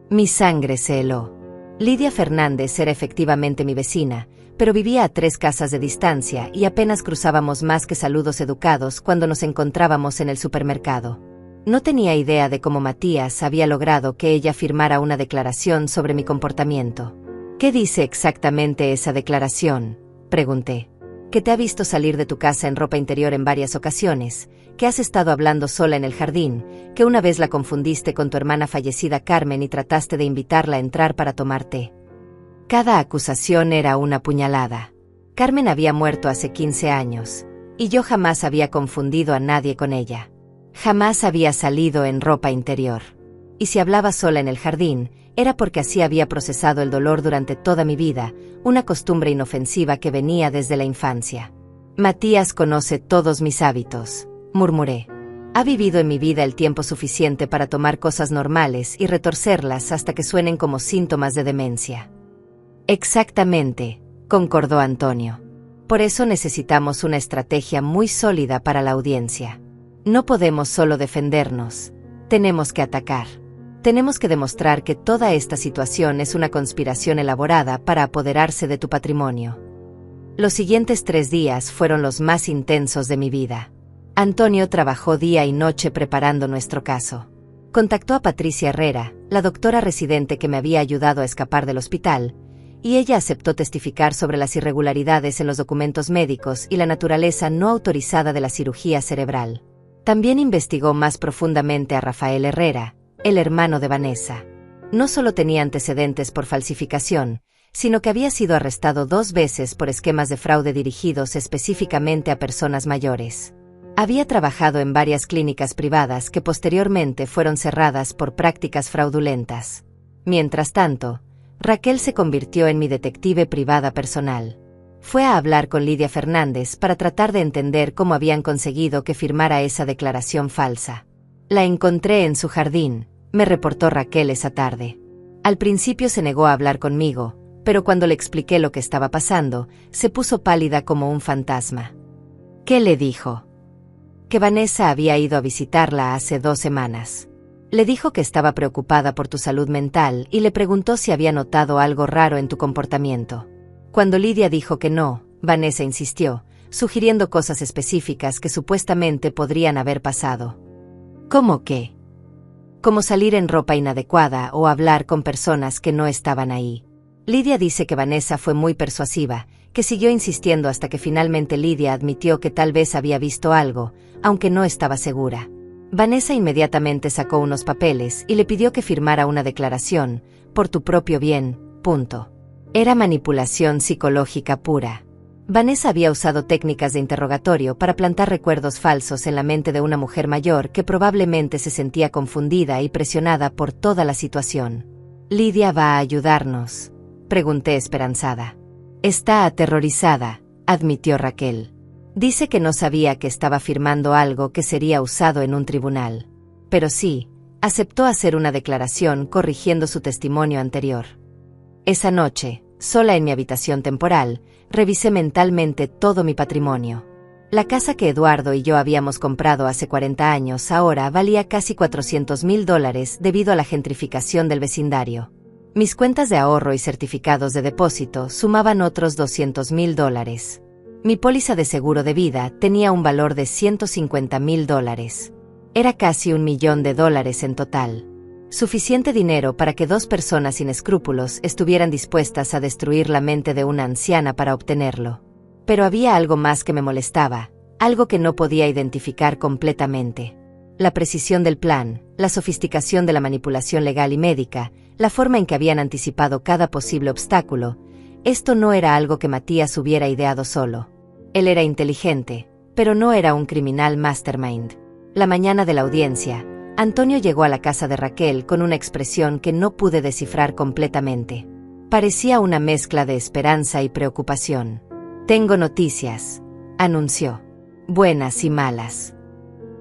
Mi sangre se heló. Lidia Fernández era efectivamente mi vecina, pero vivía a 3 casas de distancia y apenas cruzábamos más que saludos educados cuando nos encontrábamos en el supermercado. No tenía idea de cómo Matías había logrado que ella firmara una declaración sobre mi comportamiento. ¿Qué dice exactamente esa declaración?, pregunté. Que te ha visto salir de tu casa en ropa interior en varias ocasiones, que has estado hablando sola en el jardín, que una vez la confundiste con tu hermana fallecida Carmen y trataste de invitarla a entrar para tomar té. Cada acusación era una puñalada. Carmen había muerto hace 15 años, y yo jamás había confundido a nadie con ella. Jamás había salido en ropa interior. Y si hablaba sola en el jardín, era porque así había procesado el dolor durante toda mi vida, una costumbre inofensiva que venía desde la infancia. Matías conoce todos mis hábitos, murmuré. Ha vivido en mi vida el tiempo suficiente para tomar cosas normales y retorcerlas hasta que suenen como síntomas de demencia. Exactamente, concordó Antonio. Por eso necesitamos una estrategia muy sólida para la audiencia. No podemos solo defendernos, tenemos que atacar. Tenemos que demostrar que toda esta situación es una conspiración elaborada para apoderarse de tu patrimonio. Los siguientes 3 días fueron los más intensos de mi vida. Antonio trabajó día y noche preparando nuestro caso. Contactó a Patricia Herrera, la doctora residente que me había ayudado a escapar del hospital, y ella aceptó testificar sobre las irregularidades en los documentos médicos y la naturaleza no autorizada de la cirugía cerebral. También investigó más profundamente a Rafael Herrera, el hermano de Vanessa. No solo tenía antecedentes por falsificación, sino que había sido arrestado 2 veces por esquemas de fraude dirigidos específicamente a personas mayores. Había trabajado en varias clínicas privadas que posteriormente fueron cerradas por prácticas fraudulentas. Mientras tanto, Raquel se convirtió en mi detective privada personal. Fue a hablar con Lidia Fernández para tratar de entender cómo habían conseguido que firmara esa declaración falsa. La encontré en su jardín, me reportó Raquel esa tarde. Al principio se negó a hablar conmigo, pero cuando le expliqué lo que estaba pasando, se puso pálida como un fantasma. ¿Qué le dijo? Que Vanessa había ido a visitarla hace 2 semanas. Le dijo que estaba preocupada por tu salud mental y le preguntó si había notado algo raro en tu comportamiento. Cuando Lidia dijo que no, Vanessa insistió, sugiriendo cosas específicas que supuestamente podrían haber pasado. ¿Cómo qué? Como salir en ropa inadecuada o hablar con personas que no estaban ahí. Lidia dice que Vanessa fue muy persuasiva, que siguió insistiendo hasta que finalmente Lidia admitió que tal vez había visto algo, aunque no estaba segura. Vanessa inmediatamente sacó unos papeles y le pidió que firmara una declaración, por tu propio bien, punto. Era manipulación psicológica pura. Vanessa había usado técnicas de interrogatorio para plantar recuerdos falsos en la mente de una mujer mayor que probablemente se sentía confundida y presionada por toda la situación. ¿Lidia va a ayudarnos?, pregunté esperanzada. Está aterrorizada, admitió Raquel. Dice que no sabía que estaba firmando algo que sería usado en un tribunal. Pero sí, aceptó hacer una declaración corrigiendo su testimonio anterior. Esa noche, sola en mi habitación temporal, revisé mentalmente todo mi patrimonio. La casa que Eduardo y yo habíamos comprado hace 40 años ahora valía casi $400,000 debido a la gentrificación del vecindario. Mis cuentas de ahorro y certificados de depósito sumaban otros $200,000. Mi póliza de seguro de vida tenía un valor de $150,000. Era casi $1,000,000 en total. Suficiente dinero para que 2 personas sin escrúpulos estuvieran dispuestas a destruir la mente de una anciana para obtenerlo. Pero había algo más que me molestaba, algo que no podía identificar completamente. La precisión del plan, la sofisticación de la manipulación legal y médica, la forma en que habían anticipado cada posible obstáculo. Esto no era algo que Matías hubiera ideado solo. Él era inteligente, pero no era un criminal mastermind. La mañana de la audiencia, Antonio llegó a la casa de Raquel con una expresión que no pude descifrar completamente. Parecía una mezcla de esperanza y preocupación. «Tengo noticias», anunció. «Buenas y malas».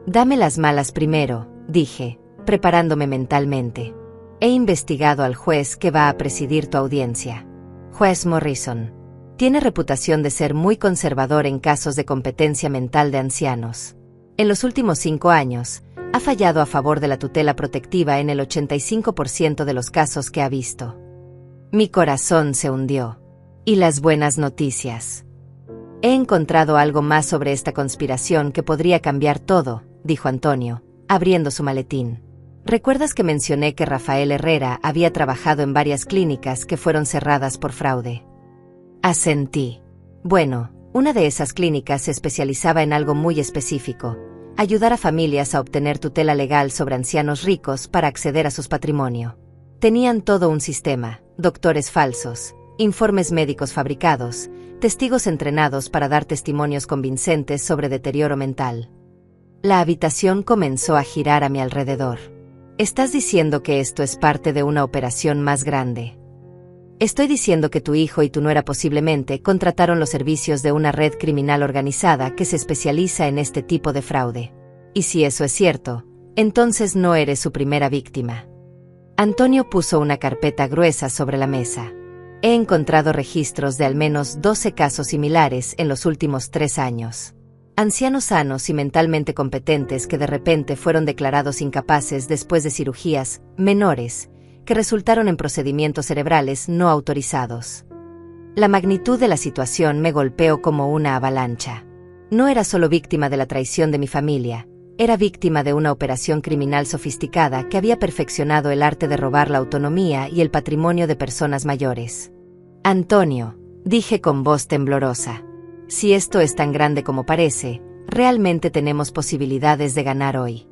«Dame las malas primero», dije, preparándome mentalmente. «He investigado al juez que va a presidir tu audiencia. Juez Morrison. Tiene reputación de ser muy conservador en casos de competencia mental de ancianos. En los últimos 5 años, ha fallado a favor de la tutela protectiva en el 85% de los casos que ha visto». Mi corazón se hundió. «¿Y las buenas noticias?» «He encontrado algo más sobre esta conspiración que podría cambiar todo», dijo Antonio, abriendo su maletín. «¿Recuerdas que mencioné que Rafael Herrera había trabajado en varias clínicas que fueron cerradas por fraude?» Asentí. Bueno, una de esas clínicas se especializaba en algo muy específico: ayudar a familias a obtener tutela legal sobre ancianos ricos para acceder a su patrimonio. Tenían todo un sistema: doctores falsos, informes médicos fabricados, testigos entrenados para dar testimonios convincentes sobre deterioro mental. La habitación comenzó a girar a mi alrededor. «¿Estás diciendo que esto es parte de una operación más grande?» «Estoy diciendo que tu hijo y tu nuera posiblemente contrataron los servicios de una red criminal organizada que se especializa en este tipo de fraude. Y si eso es cierto, entonces no eres su primera víctima». Antonio puso una carpeta gruesa sobre la mesa. «He encontrado registros de al menos 12 casos similares en los últimos 3 años. Ancianos sanos y mentalmente competentes que de repente fueron declarados incapaces después de cirugías menores que resultaron en procedimientos cerebrales no autorizados». La magnitud de la situación me golpeó como una avalancha. No era solo víctima de la traición de mi familia, era víctima de una operación criminal sofisticada que había perfeccionado el arte de robar la autonomía y el patrimonio de personas mayores. «Antonio», dije con voz temblorosa, «si esto es tan grande como parece, realmente tenemos posibilidades de ganar hoy».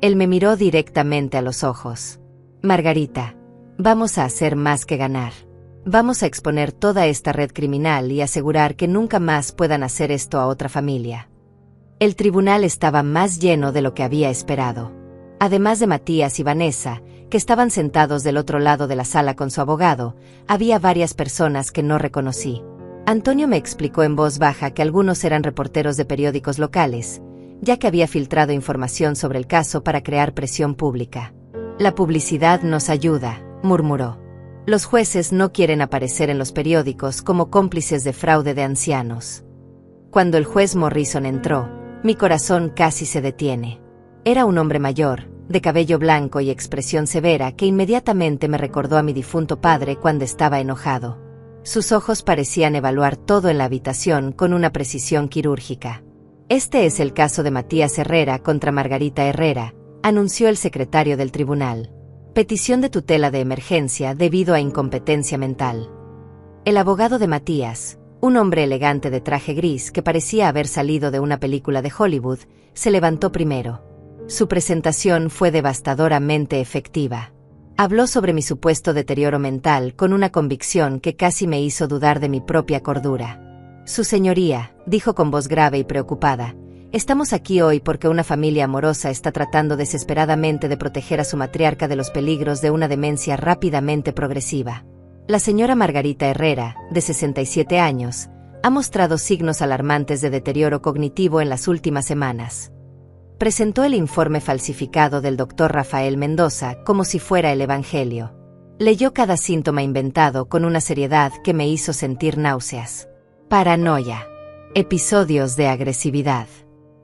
Él me miró directamente a los ojos. «Margarita, vamos a hacer más que ganar. Vamos a exponer toda esta red criminal y asegurar que nunca más puedan hacer esto a otra familia». El tribunal estaba más lleno de lo que había esperado. Además de Matías y Vanessa, que estaban sentados del otro lado de la sala con su abogado, había varias personas que no reconocí. Antonio me explicó en voz baja que algunos eran reporteros de periódicos locales, ya que había filtrado información sobre el caso para crear presión pública. La publicidad nos ayuda, murmuró. Los jueces no quieren aparecer en los periódicos como cómplices de fraude de ancianos. Cuando el juez Morrison entró, mi corazón casi se detiene. Era un hombre mayor, de cabello blanco y expresión severa que inmediatamente me recordó a mi difunto padre cuando estaba enojado. Sus ojos parecían evaluar todo en la habitación con una precisión quirúrgica. Este es el caso de Matías Herrera contra Margarita Herrera, anunció el secretario del tribunal. Petición de tutela de emergencia debido a incompetencia mental. El abogado de Matías, un hombre elegante de traje gris que parecía haber salido de una película de Hollywood, se levantó primero. Su presentación fue devastadoramente efectiva. Habló sobre mi supuesto deterioro mental con una convicción que casi me hizo dudar de mi propia cordura. Su señoría, dijo con voz grave y preocupada, estamos aquí hoy porque una familia amorosa está tratando desesperadamente de proteger a su matriarca de los peligros de una demencia rápidamente progresiva. La señora Margarita Herrera, de 67 años, ha mostrado signos alarmantes de deterioro cognitivo en las últimas semanas. Presentó el informe falsificado del doctor Rafael Mendoza como si fuera el Evangelio. Leyó cada síntoma inventado con una seriedad que me hizo sentir náuseas. Paranoia. Episodios de agresividad.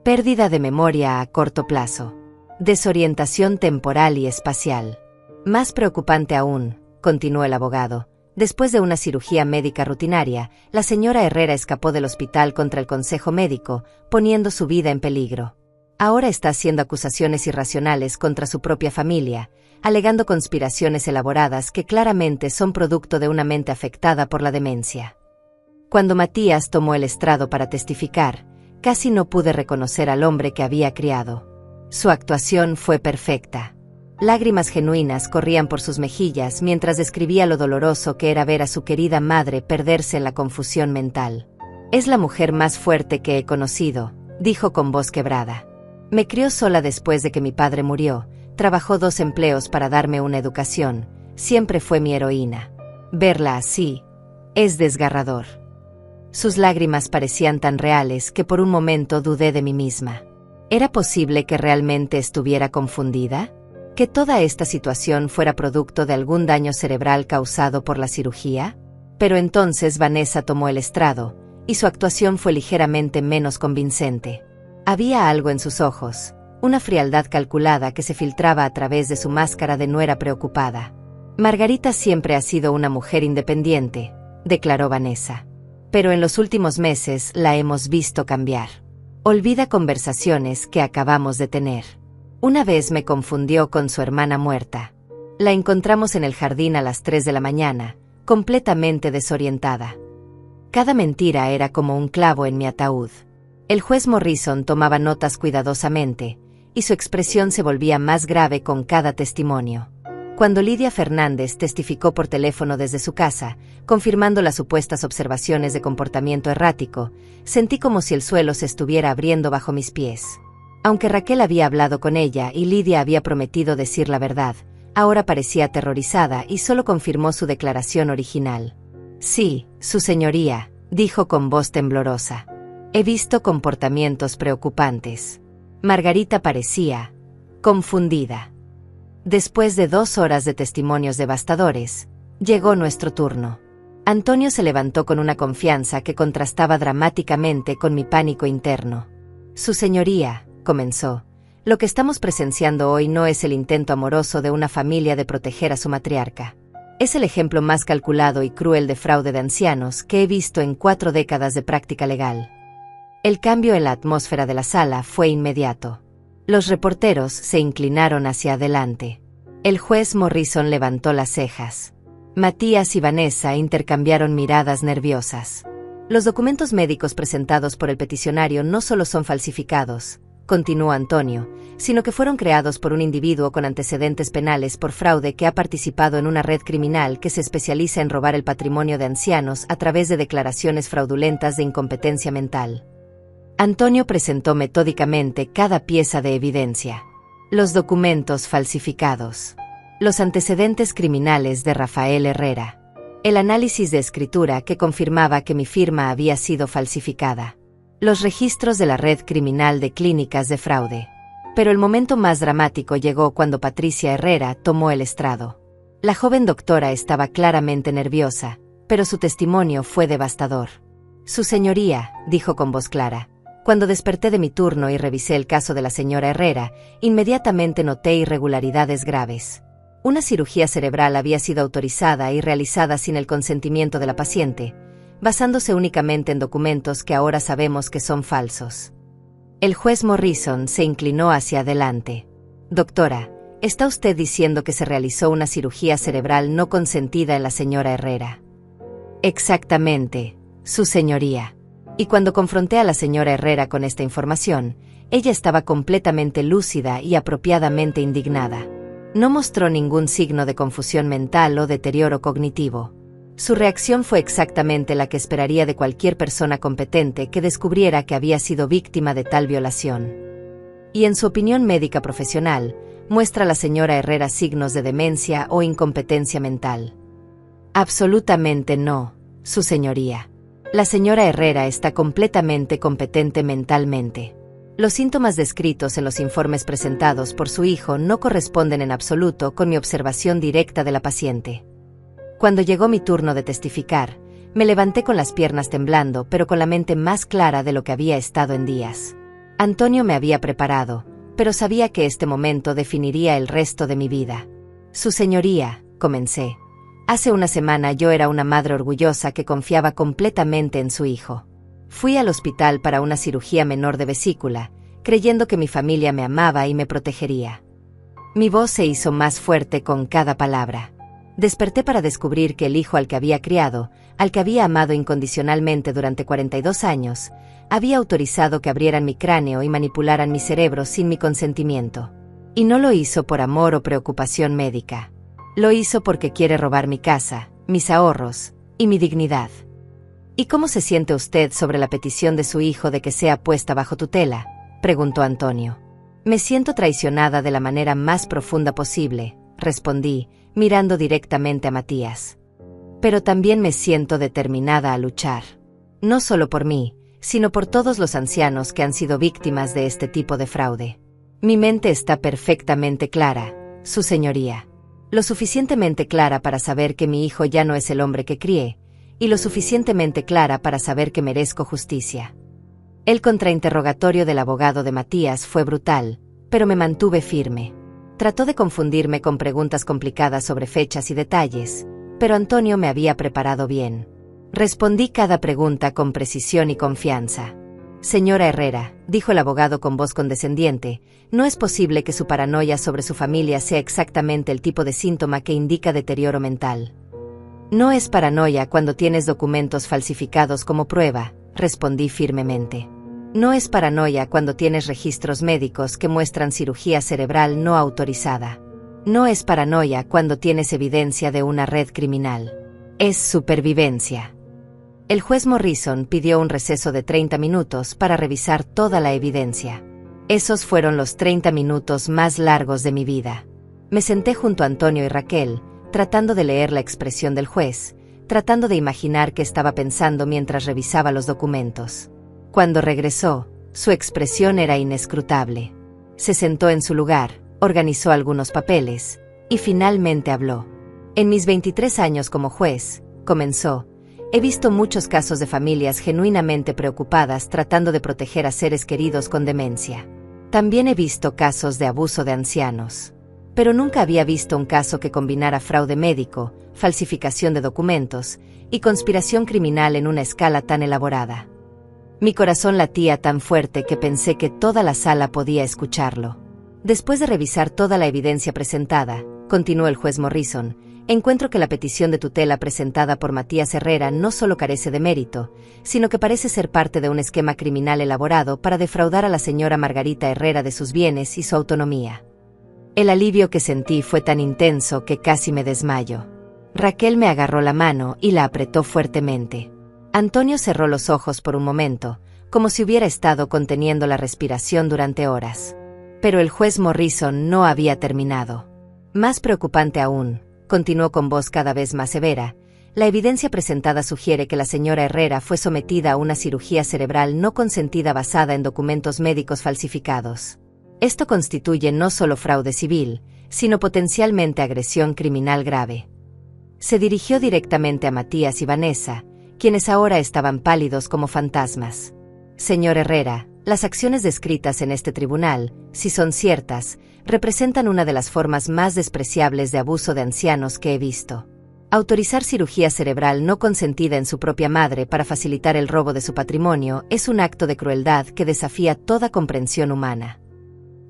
Pérdida de memoria a corto plazo. Desorientación temporal y espacial. Más preocupante aún, continuó el abogado, después de una cirugía médica rutinaria, la señora Herrera escapó del hospital contra el consejo médico, poniendo su vida en peligro. Ahora está haciendo acusaciones irracionales contra su propia familia, alegando conspiraciones elaboradas que claramente son producto de una mente afectada por la demencia. Cuando Matías tomó el estrado para testificar, casi no pude reconocer al hombre que había criado. Su actuación fue perfecta. Lágrimas genuinas corrían por sus mejillas mientras describía lo doloroso que era ver a su querida madre perderse en la confusión mental. Es la mujer más fuerte que he conocido, dijo con voz quebrada. Me crió sola después de que mi padre murió, trabajó 2 empleos para darme una educación, siempre fue mi heroína. Verla así es desgarrador. Sus lágrimas parecían tan reales que por un momento dudé de mí misma. ¿Era posible que realmente estuviera confundida? ¿Que toda esta situación fuera producto de algún daño cerebral causado por la cirugía? Pero entonces Vanessa tomó el estrado, y su actuación fue ligeramente menos convincente. Había algo en sus ojos, una frialdad calculada que se filtraba a través de su máscara de nuera preocupada. Margarita siempre ha sido una mujer independiente, declaró Vanessa. Pero en los últimos meses la hemos visto cambiar. Olvida conversaciones que acabamos de tener. Una vez me confundió con su hermana muerta. La encontramos en el jardín a las 3 de la mañana, completamente desorientada. Cada mentira era como un clavo en mi ataúd. El juez Morrison tomaba notas cuidadosamente, y su expresión se volvía más grave con cada testimonio. Cuando Lidia Fernández testificó por teléfono desde su casa, confirmando las supuestas observaciones de comportamiento errático, sentí como si el suelo se estuviera abriendo bajo mis pies. Aunque Raquel había hablado con ella y Lidia había prometido decir la verdad, ahora parecía aterrorizada y solo confirmó su declaración original. Sí, su señoría, dijo con voz temblorosa. He visto comportamientos preocupantes. Margarita parecía confundida. Después de 2 horas de testimonios devastadores, llegó nuestro turno. Antonio se levantó con una confianza que contrastaba dramáticamente con mi pánico interno. Su señoría, comenzó, lo que estamos presenciando hoy no es el intento amoroso de una familia de proteger a su matriarca. Es el ejemplo más calculado y cruel de fraude de ancianos que he visto en 4 décadas de práctica legal. El cambio en la atmósfera de la sala fue inmediato. Los reporteros se inclinaron hacia adelante. El juez Morrison levantó las cejas. Matías y Vanessa intercambiaron miradas nerviosas. Los documentos médicos presentados por el peticionario no solo son falsificados, continuó Antonio, sino que fueron creados por un individuo con antecedentes penales por fraude que ha participado en una red criminal que se especializa en robar el patrimonio de ancianos a través de declaraciones fraudulentas de incompetencia mental. Antonio presentó metódicamente cada pieza de evidencia. Los documentos falsificados. Los antecedentes criminales de Rafael Herrera. El análisis de escritura que confirmaba que mi firma había sido falsificada. Los registros de la red criminal de clínicas de fraude. Pero el momento más dramático llegó cuando Patricia Herrera tomó el estrado. La joven doctora estaba claramente nerviosa, pero su testimonio fue devastador. Su señoría, dijo con voz clara. Cuando desperté de mi turno y revisé el caso de la señora Herrera, inmediatamente noté irregularidades graves. Una cirugía cerebral había sido autorizada y realizada sin el consentimiento de la paciente, basándose únicamente en documentos que ahora sabemos que son falsos. El juez Morrison se inclinó hacia adelante. Doctora, ¿está usted diciendo que se realizó una cirugía cerebral no consentida en la señora Herrera? Exactamente, su señoría. Y cuando confronté a la señora Herrera con esta información, ella estaba completamente lúcida y apropiadamente indignada. No mostró ningún signo de confusión mental o deterioro cognitivo. Su reacción fue exactamente la que esperaría de cualquier persona competente que descubriera que había sido víctima de tal violación. Y en su opinión médica profesional, ¿muestra la señora Herrera signos de demencia o incompetencia mental? Absolutamente no, su señoría. La señora Herrera está completamente competente mentalmente. Los síntomas descritos en los informes presentados por su hijo no corresponden en absoluto con mi observación directa de la paciente. Cuando llegó mi turno de testificar, me levanté con las piernas temblando, pero con la mente más clara de lo que había estado en días. Antonio me había preparado, pero sabía que este momento definiría el resto de mi vida. Su señoría, comencé. Hace una semana yo era una madre orgullosa que confiaba completamente en su hijo. Fui al hospital para una cirugía menor de vesícula, creyendo que mi familia me amaba y me protegería. Mi voz se hizo más fuerte con cada palabra. Desperté para descubrir que el hijo al que había criado, al que había amado incondicionalmente durante 42 años, había autorizado que abrieran mi cráneo y manipularan mi cerebro sin mi consentimiento. Y no lo hizo por amor o preocupación médica. Lo hizo porque quiere robar mi casa, mis ahorros y mi dignidad. ¿Y cómo se siente usted sobre la petición de su hijo de que sea puesta bajo tutela?, preguntó Antonio. Me siento traicionada de la manera más profunda posible, respondí, mirando directamente a Matías. Pero también me siento determinada a luchar. No solo por mí, sino por todos los ancianos que han sido víctimas de este tipo de fraude. Mi mente está perfectamente clara, su señoría. Lo suficientemente clara para saber que mi hijo ya no es el hombre que crié, y lo suficientemente clara para saber que merezco justicia. El contrainterrogatorio del abogado de Matías fue brutal, pero me mantuve firme. Trató de confundirme con preguntas complicadas sobre fechas y detalles, pero Antonio me había preparado bien. Respondí cada pregunta con precisión y confianza. Señora Herrera, dijo el abogado con voz condescendiente, no es posible que su paranoia sobre su familia sea exactamente el tipo de síntoma que indica deterioro mental. No es paranoia cuando tienes documentos falsificados como prueba, respondí firmemente. No es paranoia cuando tienes registros médicos que muestran cirugía cerebral no autorizada. No es paranoia cuando tienes evidencia de una red criminal. Es supervivencia. El juez Morrison pidió un receso de 30 minutos para revisar toda la evidencia. Esos fueron los 30 minutos más largos de mi vida. Me senté junto a Antonio y Raquel, tratando de leer la expresión del juez, tratando de imaginar qué estaba pensando mientras revisaba los documentos. Cuando regresó, su expresión era inescrutable. Se sentó en su lugar, organizó algunos papeles, y finalmente habló. En mis 23 años como juez, comenzó, he visto muchos casos de familias genuinamente preocupadas tratando de proteger a seres queridos con demencia. También he visto casos de abuso de ancianos. Pero nunca había visto un caso que combinara fraude médico, falsificación de documentos y conspiración criminal en una escala tan elaborada. Mi corazón latía tan fuerte que pensé que toda la sala podía escucharlo. Después de revisar toda la evidencia presentada, continuó el juez Morrison, encuentro que la petición de tutela presentada por Matías Herrera no solo carece de mérito, sino que parece ser parte de un esquema criminal elaborado para defraudar a la señora Margarita Herrera de sus bienes y su autonomía. El alivio que sentí fue tan intenso que casi me desmayo. Raquel me agarró la mano y la apretó fuertemente. Antonio cerró los ojos por un momento, como si hubiera estado conteniendo la respiración durante horas. Pero el juez Morrison no había terminado. Más preocupante aún, continuó con voz cada vez más severa, la evidencia presentada sugiere que la señora Herrera fue sometida a una cirugía cerebral no consentida basada en documentos médicos falsificados. Esto constituye no solo fraude civil, sino potencialmente agresión criminal grave. Se dirigió directamente a Matías y Vanessa, quienes ahora estaban pálidos como fantasmas. Señor Herrera, las acciones descritas en este tribunal, si son ciertas, representan una de las formas más despreciables de abuso de ancianos que he visto. Autorizar cirugía cerebral no consentida en su propia madre para facilitar el robo de su patrimonio es un acto de crueldad que desafía toda comprensión humana.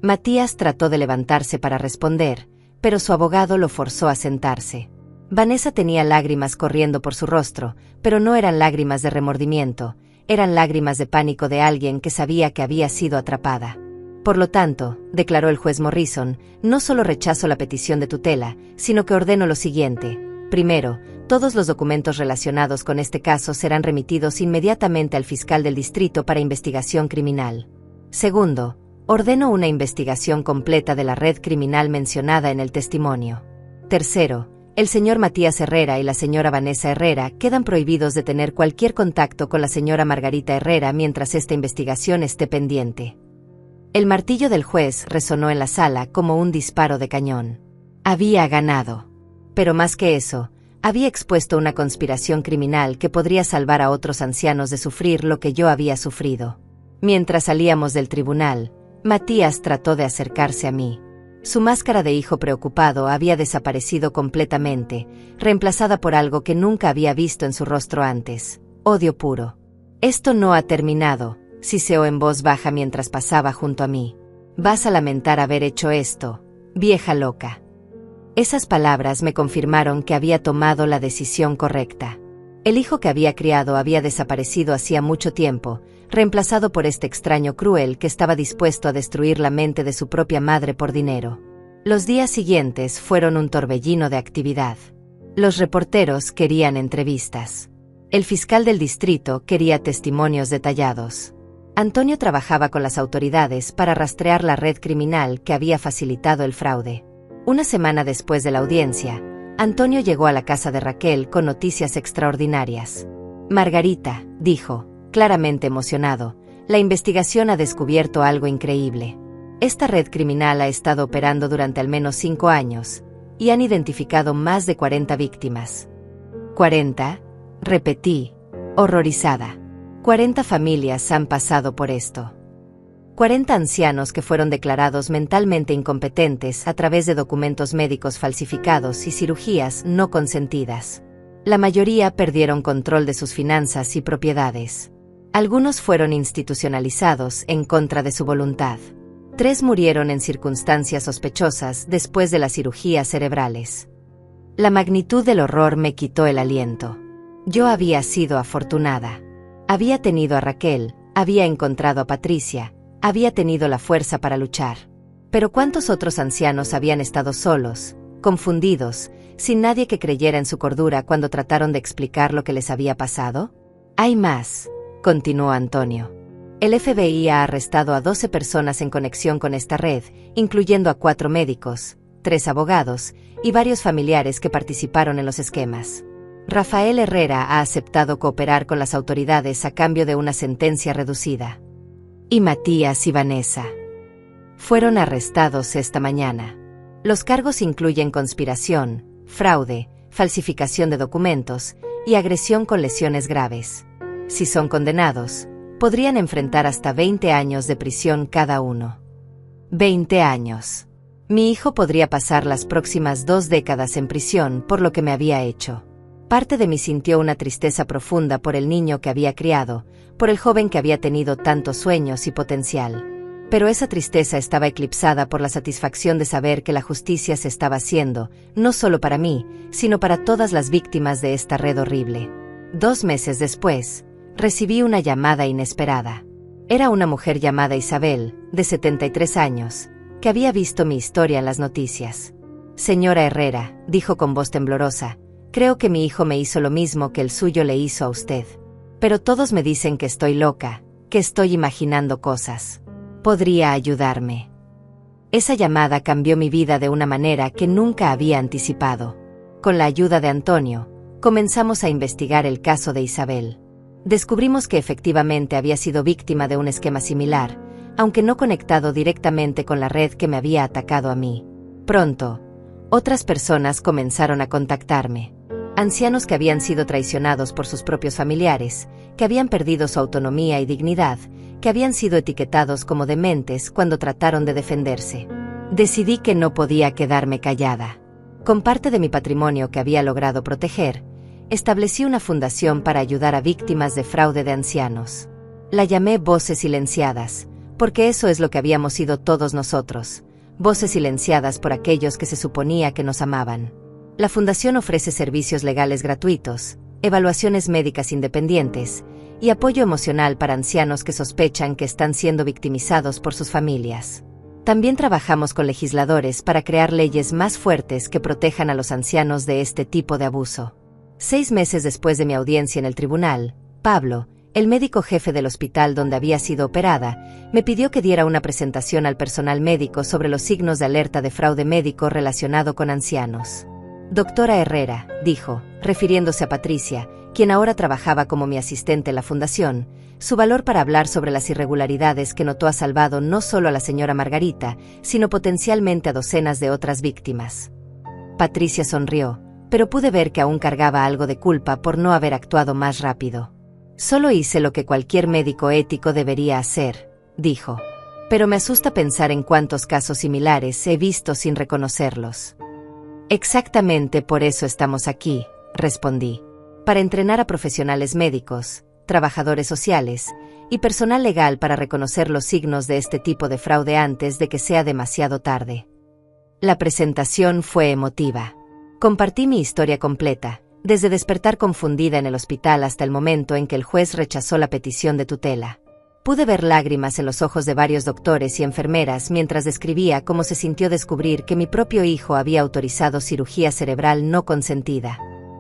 Matías trató de levantarse para responder, pero su abogado lo forzó a sentarse. Vanessa tenía lágrimas corriendo por su rostro, pero no eran lágrimas de remordimiento, eran lágrimas de pánico de alguien que sabía que había sido atrapada. Por lo tanto, declaró el juez Morrison, no solo rechazo la petición de tutela, sino que ordeno lo siguiente. Primero, todos los documentos relacionados con este caso serán remitidos inmediatamente al fiscal del distrito para investigación criminal. Segundo, ordeno una investigación completa de la red criminal mencionada en el testimonio. Tercero, el señor Matías Herrera y la señora Vanessa Herrera quedan prohibidos de tener cualquier contacto con la señora Margarita Herrera mientras esta investigación esté pendiente. El martillo del juez resonó en la sala como un disparo de cañón. Había ganado. Pero más que eso, había expuesto una conspiración criminal que podría salvar a otros ancianos de sufrir lo que yo había sufrido. Mientras salíamos del tribunal, Matías trató de acercarse a mí. Su máscara de hijo preocupado había desaparecido completamente, reemplazada por algo que nunca había visto en su rostro antes: odio puro. Esto no ha terminado, siseó en voz baja mientras pasaba junto a mí. Vas a lamentar haber hecho esto, vieja loca. Esas palabras me confirmaron que había tomado la decisión correcta. El hijo que había criado había desaparecido hacía mucho tiempo, reemplazado por este extraño cruel que estaba dispuesto a destruir la mente de su propia madre por dinero. Los días siguientes fueron un torbellino de actividad. Los reporteros querían entrevistas. El fiscal del distrito quería testimonios detallados. Antonio trabajaba con las autoridades para rastrear la red criminal que había facilitado el fraude. Una semana después de la audiencia, Antonio llegó a la casa de Raquel con noticias extraordinarias. Margarita, dijo, claramente emocionado, la investigación ha descubierto algo increíble. Esta red criminal ha estado operando durante al menos 5 años, y han identificado más de 40 víctimas. ¿40? Repetí, horrorizada. 40 familias han pasado por esto. 40 ancianos que fueron declarados mentalmente incompetentes a través de documentos médicos falsificados y cirugías no consentidas. La mayoría perdieron control de sus finanzas y propiedades. Algunos fueron institucionalizados en contra de su voluntad. 3 murieron en circunstancias sospechosas después de las cirugías cerebrales. La magnitud del horror me quitó el aliento. Yo había sido afortunada. Había tenido a Raquel, había encontrado a Patricia, había tenido la fuerza para luchar. Pero ¿cuántos otros ancianos habían estado solos, confundidos, sin nadie que creyera en su cordura cuando trataron de explicar lo que les había pasado? Hay más, continuó Antonio. El FBI ha arrestado a 12 personas en conexión con esta red, incluyendo a 4 médicos, 3 abogados y varios familiares que participaron en los esquemas. Rafael Herrera ha aceptado cooperar con las autoridades a cambio de una sentencia reducida. Y Matías y Vanessa fueron arrestados esta mañana. Los cargos incluyen conspiración, fraude, falsificación de documentos y agresión con lesiones graves. Si son condenados, podrían enfrentar hasta 20 años de prisión cada uno. 20 años. Mi hijo podría pasar las próximas 2 décadas en prisión por lo que me había hecho. Parte de mí sintió una tristeza profunda por el niño que había criado, por el joven que había tenido tantos sueños y potencial. Pero esa tristeza estaba eclipsada por la satisfacción de saber que la justicia se estaba haciendo, no solo para mí, sino para todas las víctimas de esta red horrible. 2 meses después, recibí una llamada inesperada. Era una mujer llamada Isabel, de 73 años, que había visto mi historia en las noticias. Señora Herrera, dijo con voz temblorosa, creo que mi hijo me hizo lo mismo que el suyo le hizo a usted. Pero todos me dicen que estoy loca, que estoy imaginando cosas. Podría ayudarme. Esa llamada cambió mi vida de una manera que nunca había anticipado. Con la ayuda de Antonio, comenzamos a investigar el caso de Isabel. Descubrimos que efectivamente había sido víctima de un esquema similar, aunque no conectado directamente con la red que me había atacado a mí. Pronto, otras personas comenzaron a contactarme. Ancianos que habían sido traicionados por sus propios familiares, que habían perdido su autonomía y dignidad, que habían sido etiquetados como dementes cuando trataron de defenderse. Decidí que no podía quedarme callada. Con parte de mi patrimonio que había logrado proteger, establecí una fundación para ayudar a víctimas de fraude de ancianos. La llamé Voces Silenciadas, porque eso es lo que habíamos sido todos nosotros, voces silenciadas por aquellos que se suponía que nos amaban. La fundación ofrece servicios legales gratuitos, evaluaciones médicas independientes y apoyo emocional para ancianos que sospechan que están siendo victimizados por sus familias. También trabajamos con legisladores para crear leyes más fuertes que protejan a los ancianos de este tipo de abuso. 6 meses después de mi audiencia en el tribunal, Pablo, el médico jefe del hospital donde había sido operada, me pidió que diera una presentación al personal médico sobre los signos de alerta de fraude médico relacionado con ancianos. Doctora Herrera, dijo, refiriéndose a Patricia, quien ahora trabajaba como mi asistente en la fundación, su valor para hablar sobre las irregularidades que notó ha salvado no solo a la señora Margarita, sino potencialmente a docenas de otras víctimas. Patricia sonrió, pero pude ver que aún cargaba algo de culpa por no haber actuado más rápido. Solo hice lo que cualquier médico ético debería hacer, dijo. Pero me asusta pensar en cuántos casos similares he visto sin reconocerlos. Exactamente por eso estamos aquí, respondí. Para entrenar a profesionales médicos, trabajadores sociales y personal legal para reconocer los signos de este tipo de fraude antes de que sea demasiado tarde. La presentación fue emotiva. Compartí mi historia completa, desde despertar confundida en el hospital hasta el momento en que el juez rechazó la petición de tutela. Pude ver lágrimas en los ojos de varios doctores y enfermeras mientras describía cómo se sintió descubrir que mi propio hijo había autorizado cirugía cerebral no consentida.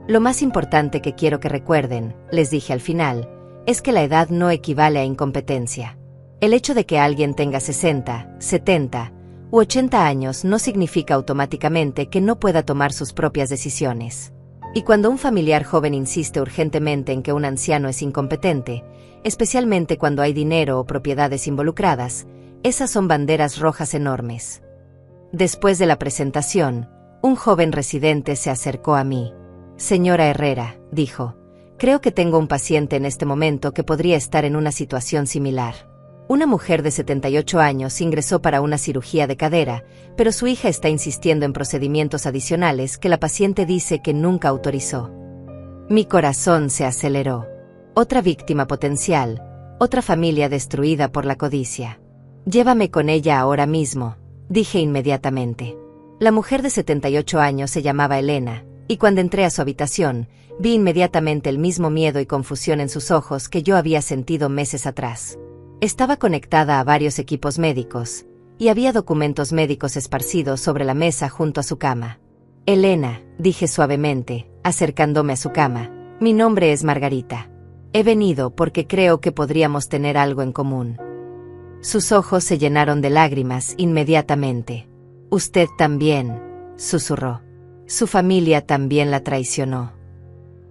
Lo más importante que quiero que recuerden, les dije al final, es que la edad no equivale a incompetencia. El hecho de que alguien tenga 60, 70 u 80 años no significa automáticamente que no pueda tomar sus propias decisiones. Y cuando un familiar joven insiste urgentemente en que un anciano es incompetente, especialmente cuando hay dinero o propiedades involucradas, esas son banderas rojas enormes. Después de la presentación, un joven residente se acercó a mí. Señora Herrera, dijo, creo que tengo un paciente en este momento que podría estar en una situación similar. Una mujer de 78 años ingresó para una cirugía de cadera, pero su hija está insistiendo en procedimientos adicionales que la paciente dice que nunca autorizó. Mi corazón se aceleró. Otra víctima potencial, otra familia destruida por la codicia. Llévame con ella ahora mismo, dije inmediatamente. La mujer de 78 años se llamaba Elena, y cuando entré a su habitación, vi inmediatamente el mismo miedo y confusión en sus ojos que yo había sentido meses atrás. Estaba conectada a varios equipos médicos, y había documentos médicos esparcidos sobre la mesa junto a su cama. Elena, dije suavemente, acercándome a su cama, mi nombre es Margarita. He venido porque creo que podríamos tener algo en común. Sus ojos se llenaron de lágrimas inmediatamente. Usted también, susurró. Su familia también la traicionó.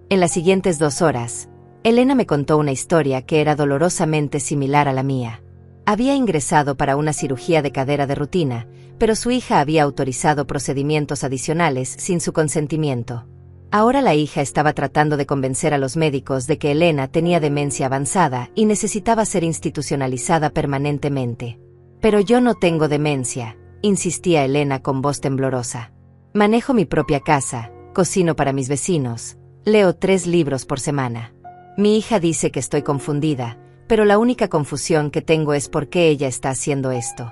En las siguientes 2 horas, Elena me contó una historia que era dolorosamente similar a la mía. Había ingresado para una cirugía de cadera de rutina, pero su hija había autorizado procedimientos adicionales sin su consentimiento. Ahora la hija estaba tratando de convencer a los médicos de que Elena tenía demencia avanzada y necesitaba ser institucionalizada permanentemente. Pero yo no tengo demencia, insistía Elena con voz temblorosa. Manejo mi propia casa, cocino para mis vecinos, leo 3 libros por semana. Mi hija dice que estoy confundida, pero la única confusión que tengo es por qué ella está haciendo esto.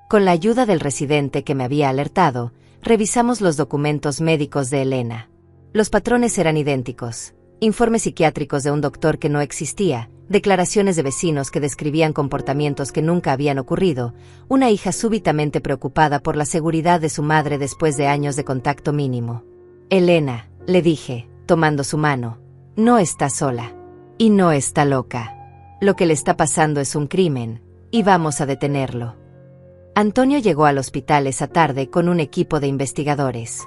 Con la ayuda del residente que me había alertado, revisamos los documentos médicos de Elena. Los patrones eran idénticos. Informes psiquiátricos de un doctor que no existía, declaraciones de vecinos que describían comportamientos que nunca habían ocurrido, una hija súbitamente preocupada por la seguridad de su madre después de años de contacto mínimo. Elena, le dije, tomando su mano, no está sola. Y no está loca. Lo que le está pasando es un crimen, y vamos a detenerlo. Antonio llegó al hospital esa tarde con un equipo de investigadores.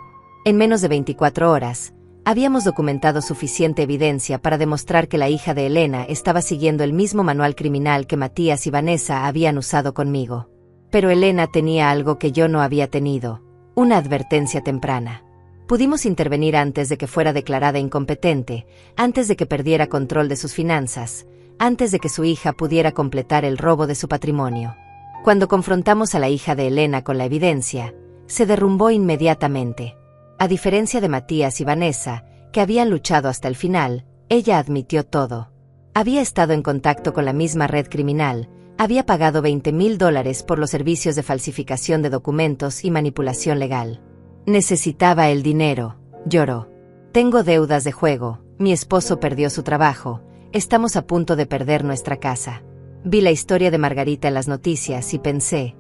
En menos de 24 horas, habíamos documentado suficiente evidencia para demostrar que la hija de Elena estaba siguiendo el mismo manual criminal que Matías y Vanessa habían usado conmigo. Pero Elena tenía algo que yo no había tenido, una advertencia temprana. Pudimos intervenir antes de que fuera declarada incompetente, antes de que perdiera control de sus finanzas, antes de que su hija pudiera completar el robo de su patrimonio. Cuando confrontamos a la hija de Elena con la evidencia, se derrumbó inmediatamente. A diferencia de Matías y Vanessa, que habían luchado hasta el final, ella admitió todo. Había estado en contacto con la misma red criminal, había pagado $20,000 por los servicios de falsificación de documentos y manipulación legal. Necesitaba el dinero, lloró. Tengo deudas de juego, mi esposo perdió su trabajo, estamos a punto de perder nuestra casa. Vi la historia de Margarita en las noticias y pensé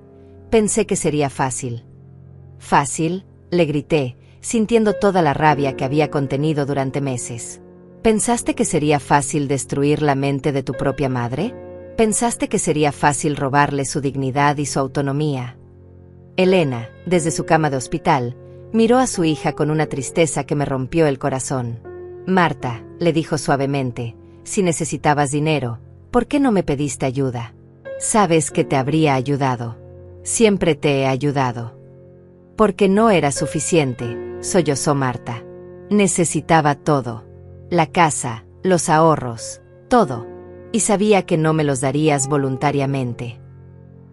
que sería fácil. ¿Fácil?, le grité, sintiendo toda la rabia que había contenido durante meses. ¿Pensaste que sería fácil destruir la mente de tu propia madre? ¿Pensaste que sería fácil robarle su dignidad y su autonomía? Elena, desde su cama de hospital, miró a su hija con una tristeza que me rompió el corazón. Marta, le dijo suavemente, si necesitabas dinero, ¿por qué no me pediste ayuda? Sabes que te habría ayudado. Siempre te he ayudado. Porque no era suficiente, sollozó Marta. Necesitaba todo. La casa, los ahorros, todo. Y sabía que no me los darías voluntariamente.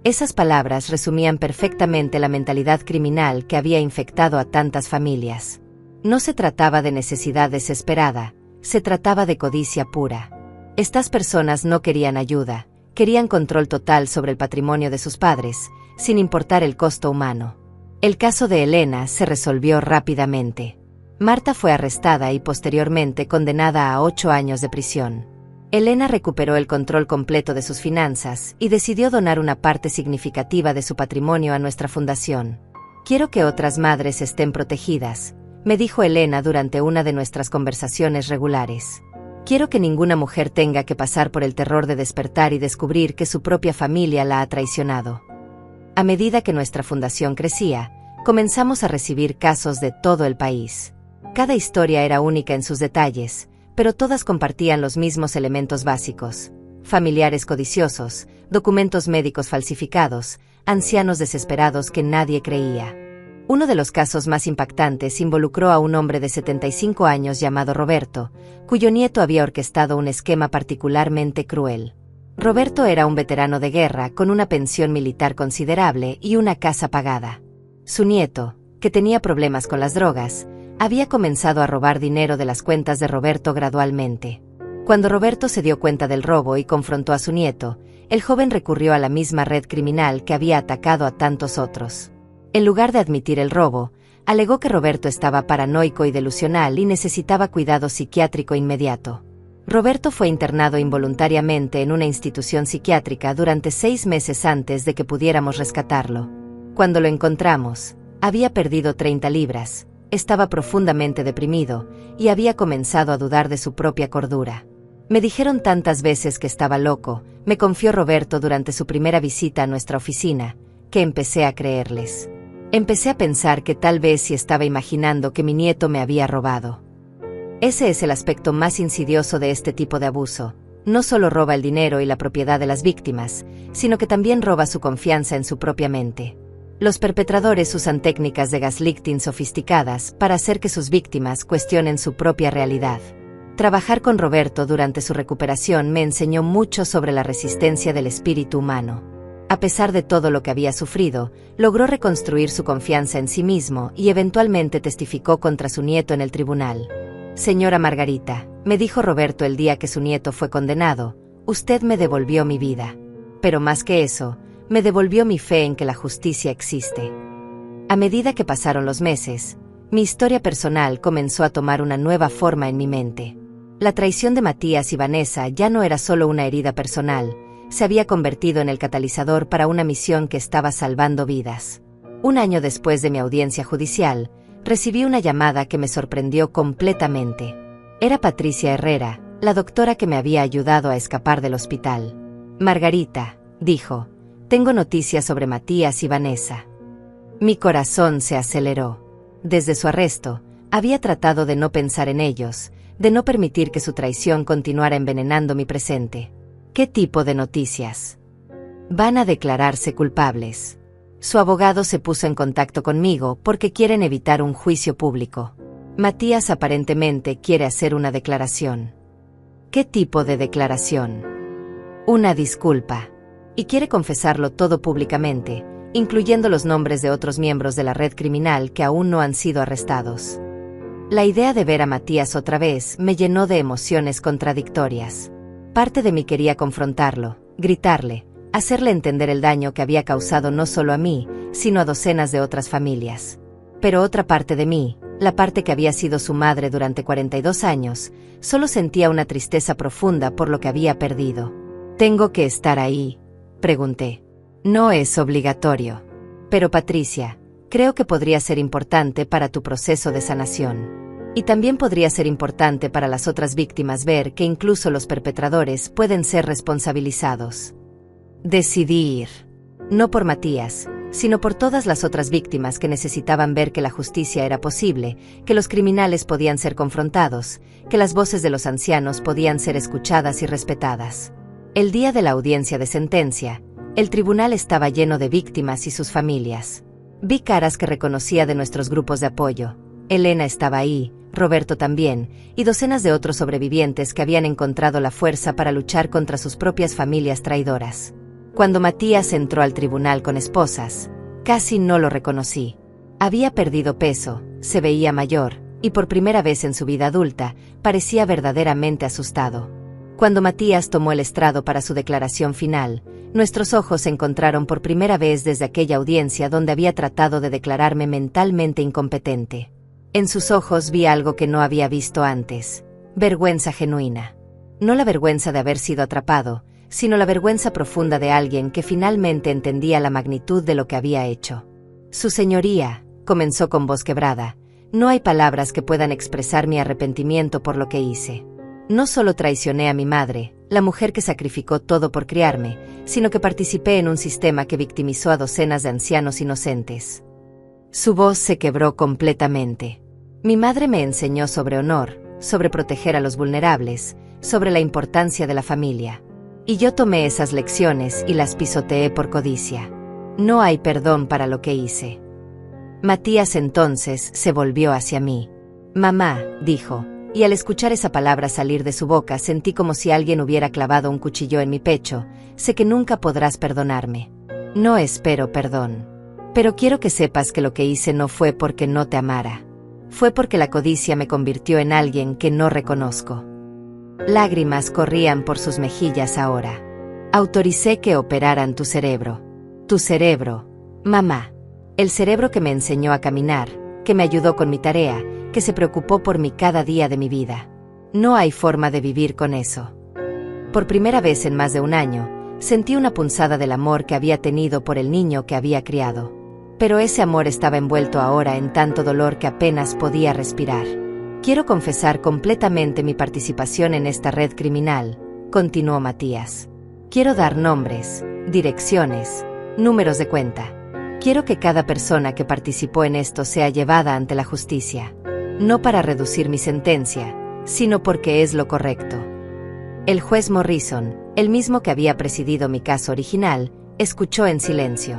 Esas palabras resumían perfectamente la mentalidad criminal que había infectado a tantas familias. No se trataba de necesidad desesperada, se trataba de codicia pura. Estas personas no querían ayuda, querían control total sobre el patrimonio de sus padres, sin importar el costo humano. El caso de Elena se resolvió rápidamente. Marta fue arrestada y posteriormente condenada a 8 años de prisión. Elena recuperó el control completo de sus finanzas y decidió donar una parte significativa de su patrimonio a nuestra fundación. Quiero que otras madres estén protegidas, me dijo Elena durante una de nuestras conversaciones regulares. Quiero que ninguna mujer tenga que pasar por el terror de despertar y descubrir que su propia familia la ha traicionado. A medida que nuestra fundación crecía, comenzamos a recibir casos de todo el país. Cada historia era única en sus detalles, pero todas compartían los mismos elementos básicos: familiares codiciosos, documentos médicos falsificados, ancianos desesperados que nadie creía. Uno de los casos más impactantes involucró a un hombre de 75 años llamado Roberto, cuyo nieto había orquestado un esquema particularmente cruel. Roberto era un veterano de guerra con una pensión militar considerable y una casa pagada. Su nieto, que tenía problemas con las drogas, había comenzado a robar dinero de las cuentas de Roberto gradualmente. Cuando Roberto se dio cuenta del robo y confrontó a su nieto, el joven recurrió a la misma red criminal que había atacado a tantos otros. En lugar de admitir el robo, alegó que Roberto estaba paranoico y delusional y necesitaba cuidado psiquiátrico inmediato. Roberto fue internado involuntariamente en una institución psiquiátrica durante 6 meses antes de que pudiéramos rescatarlo. Cuando lo encontramos, había perdido 30 libras, estaba profundamente deprimido y había comenzado a dudar de su propia cordura. Me dijeron tantas veces que estaba loco, me confió Roberto durante su primera visita a nuestra oficina, que empecé a creerles. Empecé a pensar que tal vez sí estaba imaginando que mi nieto me había robado. Ese es el aspecto más insidioso de este tipo de abuso. No solo roba el dinero y la propiedad de las víctimas, sino que también roba su confianza en su propia mente. Los perpetradores usan técnicas de gaslighting sofisticadas para hacer que sus víctimas cuestionen su propia realidad. Trabajar con Roberto durante su recuperación me enseñó mucho sobre la resistencia del espíritu humano. A pesar de todo lo que había sufrido, logró reconstruir su confianza en sí mismo y eventualmente testificó contra su nieto en el tribunal. Señora Margarita, me dijo Roberto el día que su nieto fue condenado, usted me devolvió mi vida. Pero más que eso, me devolvió mi fe en que la justicia existe. A medida que pasaron los meses, mi historia personal comenzó a tomar una nueva forma en mi mente. La traición de Matías y Vanessa ya no era solo una herida personal, se había convertido en el catalizador para una misión que estaba salvando vidas. Un año después de mi audiencia judicial, recibí una llamada que me sorprendió completamente. Era Patricia Herrera, la doctora que me había ayudado a escapar del hospital. Margarita, dijo, tengo noticias sobre Matías y Vanessa. Mi corazón se aceleró. Desde su arresto, había tratado de no pensar en ellos, de no permitir que su traición continuara envenenando mi presente. ¿Qué tipo de noticias? Van a declararse culpables. Su abogado se puso en contacto conmigo porque quieren evitar un juicio público. Matías aparentemente quiere hacer una declaración. ¿Qué tipo de declaración? Una disculpa. Y quiere confesarlo todo públicamente, incluyendo los nombres de otros miembros de la red criminal que aún no han sido arrestados. La idea de ver a Matías otra vez me llenó de emociones contradictorias. Parte de mí quería confrontarlo, gritarle, hacerle entender el daño que había causado no solo a mí, sino a docenas de otras familias. Pero otra parte de mí, la parte que había sido su madre durante 42 años, solo sentía una tristeza profunda por lo que había perdido. ¿Tengo que estar ahí?, pregunté. No es obligatorio. Pero Patricia, creo que podría ser importante para tu proceso de sanación. Y también podría ser importante para las otras víctimas ver que incluso los perpetradores pueden ser responsabilizados. Decidí ir. No por Matías, sino por todas las otras víctimas que necesitaban ver que la justicia era posible, que los criminales podían ser confrontados, que las voces de los ancianos podían ser escuchadas y respetadas. El día de la audiencia de sentencia, el tribunal estaba lleno de víctimas y sus familias. Vi caras que reconocía de nuestros grupos de apoyo. Elena estaba ahí, Roberto también, y docenas de otros sobrevivientes que habían encontrado la fuerza para luchar contra sus propias familias traidoras. Cuando Matías entró al tribunal con esposas, casi no lo reconocí. Había perdido peso, se veía mayor, y por primera vez en su vida adulta, parecía verdaderamente asustado. Cuando Matías tomó el estrado para su declaración final, nuestros ojos se encontraron por primera vez desde aquella audiencia donde había tratado de declararme mentalmente incompetente. En sus ojos vi algo que no había visto antes: vergüenza genuina. No la vergüenza de haber sido atrapado, sino la vergüenza profunda de alguien que finalmente entendía la magnitud de lo que había hecho. Su señoría, comenzó con voz quebrada, no hay palabras que puedan expresar mi arrepentimiento por lo que hice. No solo traicioné a mi madre, la mujer que sacrificó todo por criarme, sino que participé en un sistema que victimizó a docenas de ancianos inocentes. Su voz se quebró completamente. Mi madre me enseñó sobre honor, sobre proteger a los vulnerables, sobre la importancia de la familia. Y yo tomé esas lecciones y las pisoteé por codicia. No hay perdón para lo que hice. Matías entonces se volvió hacia mí. Mamá, dijo, y al escuchar esa palabra salir de su boca sentí como si alguien hubiera clavado un cuchillo en mi pecho. Sé que nunca podrás perdonarme. No espero perdón. Pero quiero que sepas que lo que hice no fue porque no te amara. Fue porque la codicia me convirtió en alguien que no reconozco. Lágrimas corrían por sus mejillas ahora. Autoricé que operaran tu cerebro. Tu cerebro, mamá. El cerebro que me enseñó a caminar, que me ayudó con mi tarea, que se preocupó por mí cada día de mi vida. No hay forma de vivir con eso. Por primera vez en más de un año, sentí una punzada del amor que había tenido por el niño que había criado. Pero ese amor estaba envuelto ahora en tanto dolor que apenas podía respirar. Quiero confesar completamente mi participación en esta red criminal, continuó Matías. Quiero dar nombres, direcciones, números de cuenta. Quiero que cada persona que participó en esto sea llevada ante la justicia. No para reducir mi sentencia, sino porque es lo correcto. El juez Morrison, el mismo que había presidido mi caso original, escuchó en silencio.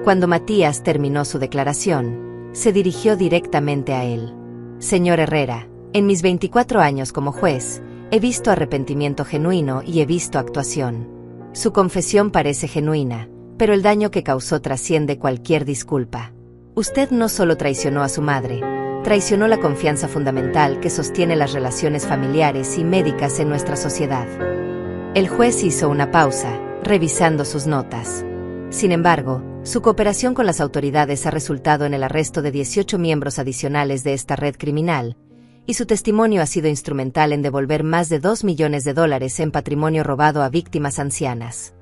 Cuando Matías terminó su declaración, se dirigió directamente a él. Señor Herrera, en mis 24 años como juez, he visto arrepentimiento genuino y he visto actuación. Su confesión parece genuina, pero el daño que causó trasciende cualquier disculpa. Usted no solo traicionó a su madre, traicionó la confianza fundamental que sostiene las relaciones familiares y médicas en nuestra sociedad. El juez hizo una pausa, revisando sus notas. Sin embargo, su cooperación con las autoridades ha resultado en el arresto de 18 miembros adicionales de esta red criminal, y su testimonio ha sido instrumental en devolver más de $2 millones en patrimonio robado a víctimas ancianas.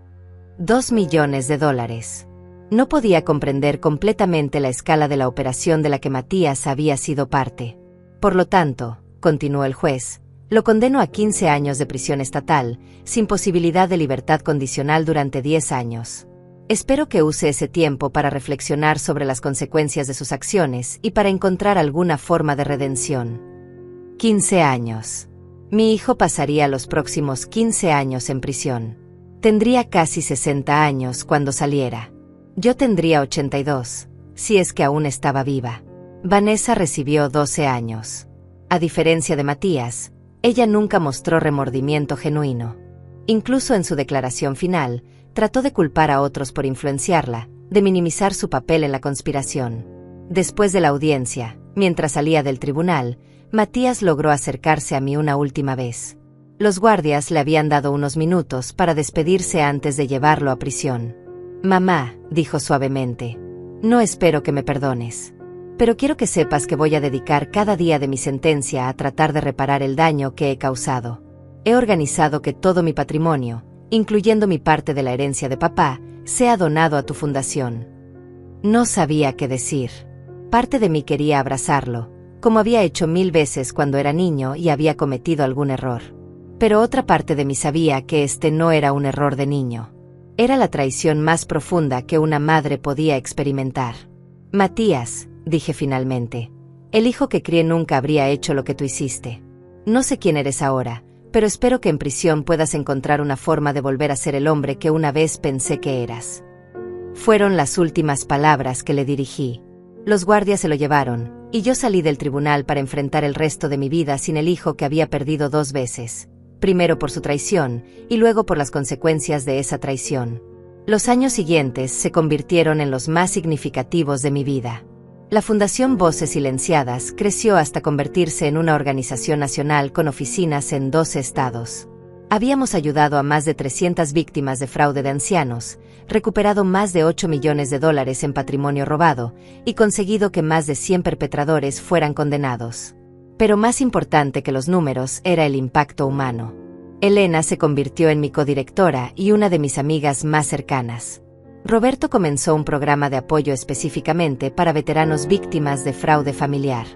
$2 millones. No podía comprender completamente la escala de la operación de la que Matías había sido parte. Por lo tanto, continuó el juez, Lo condeno a 15 años de prisión estatal, sin posibilidad de libertad condicional durante 10 años. Espero que use ese tiempo para reflexionar sobre las consecuencias de sus acciones y para encontrar alguna forma de redención. 15 años. Mi hijo pasaría los próximos 15 años en prisión. Tendría casi 60 años cuando saliera. Yo tendría 82, si es que aún estaba viva. Vanessa recibió 12 años. A diferencia de Matías, ella nunca mostró remordimiento genuino. Incluso en su declaración final, trató de culpar a otros por influenciarla, de minimizar su papel en la conspiración. Después de la audiencia, mientras salía del tribunal, Matías logró acercarse a mí una última vez. Los guardias le habían dado unos minutos para despedirse antes de llevarlo a prisión. «Mamá», dijo suavemente, «no espero que me perdones. Pero quiero que sepas que voy a dedicar cada día de mi sentencia a tratar de reparar el daño que he causado. He organizado que todo mi patrimonio, incluyendo mi parte de la herencia de papá, sea donado a tu fundación». No sabía qué decir. Parte de mí quería abrazarlo, como había hecho 1000 veces cuando era niño y había cometido algún error. Pero otra parte de mí sabía que este no era un error de niño. Era la traición más profunda que una madre podía experimentar. «Matías», dije finalmente, «el hijo que crié nunca habría hecho lo que tú hiciste. No sé quién eres ahora, pero espero que en prisión puedas encontrar una forma de volver a ser el hombre que una vez pensé que eras». Fueron las últimas palabras que le dirigí. Los guardias se lo llevaron, y yo salí del tribunal para enfrentar el resto de mi vida sin el hijo que había perdido 2 veces. Primero por su traición, y luego por las consecuencias de esa traición. Los años siguientes se convirtieron en los más significativos de mi vida. La Fundación Voces Silenciadas creció hasta convertirse en una organización nacional con oficinas en 12 estados. Habíamos ayudado a más de 300 víctimas de fraude de ancianos, recuperado más de $8 millones en patrimonio robado, y conseguido que más de 100 perpetradores fueran condenados. Pero más importante que los números era el impacto humano. Elena se convirtió en mi codirectora y una de mis amigas más cercanas. Roberto comenzó un programa de apoyo específicamente para veteranos víctimas de fraude familiar.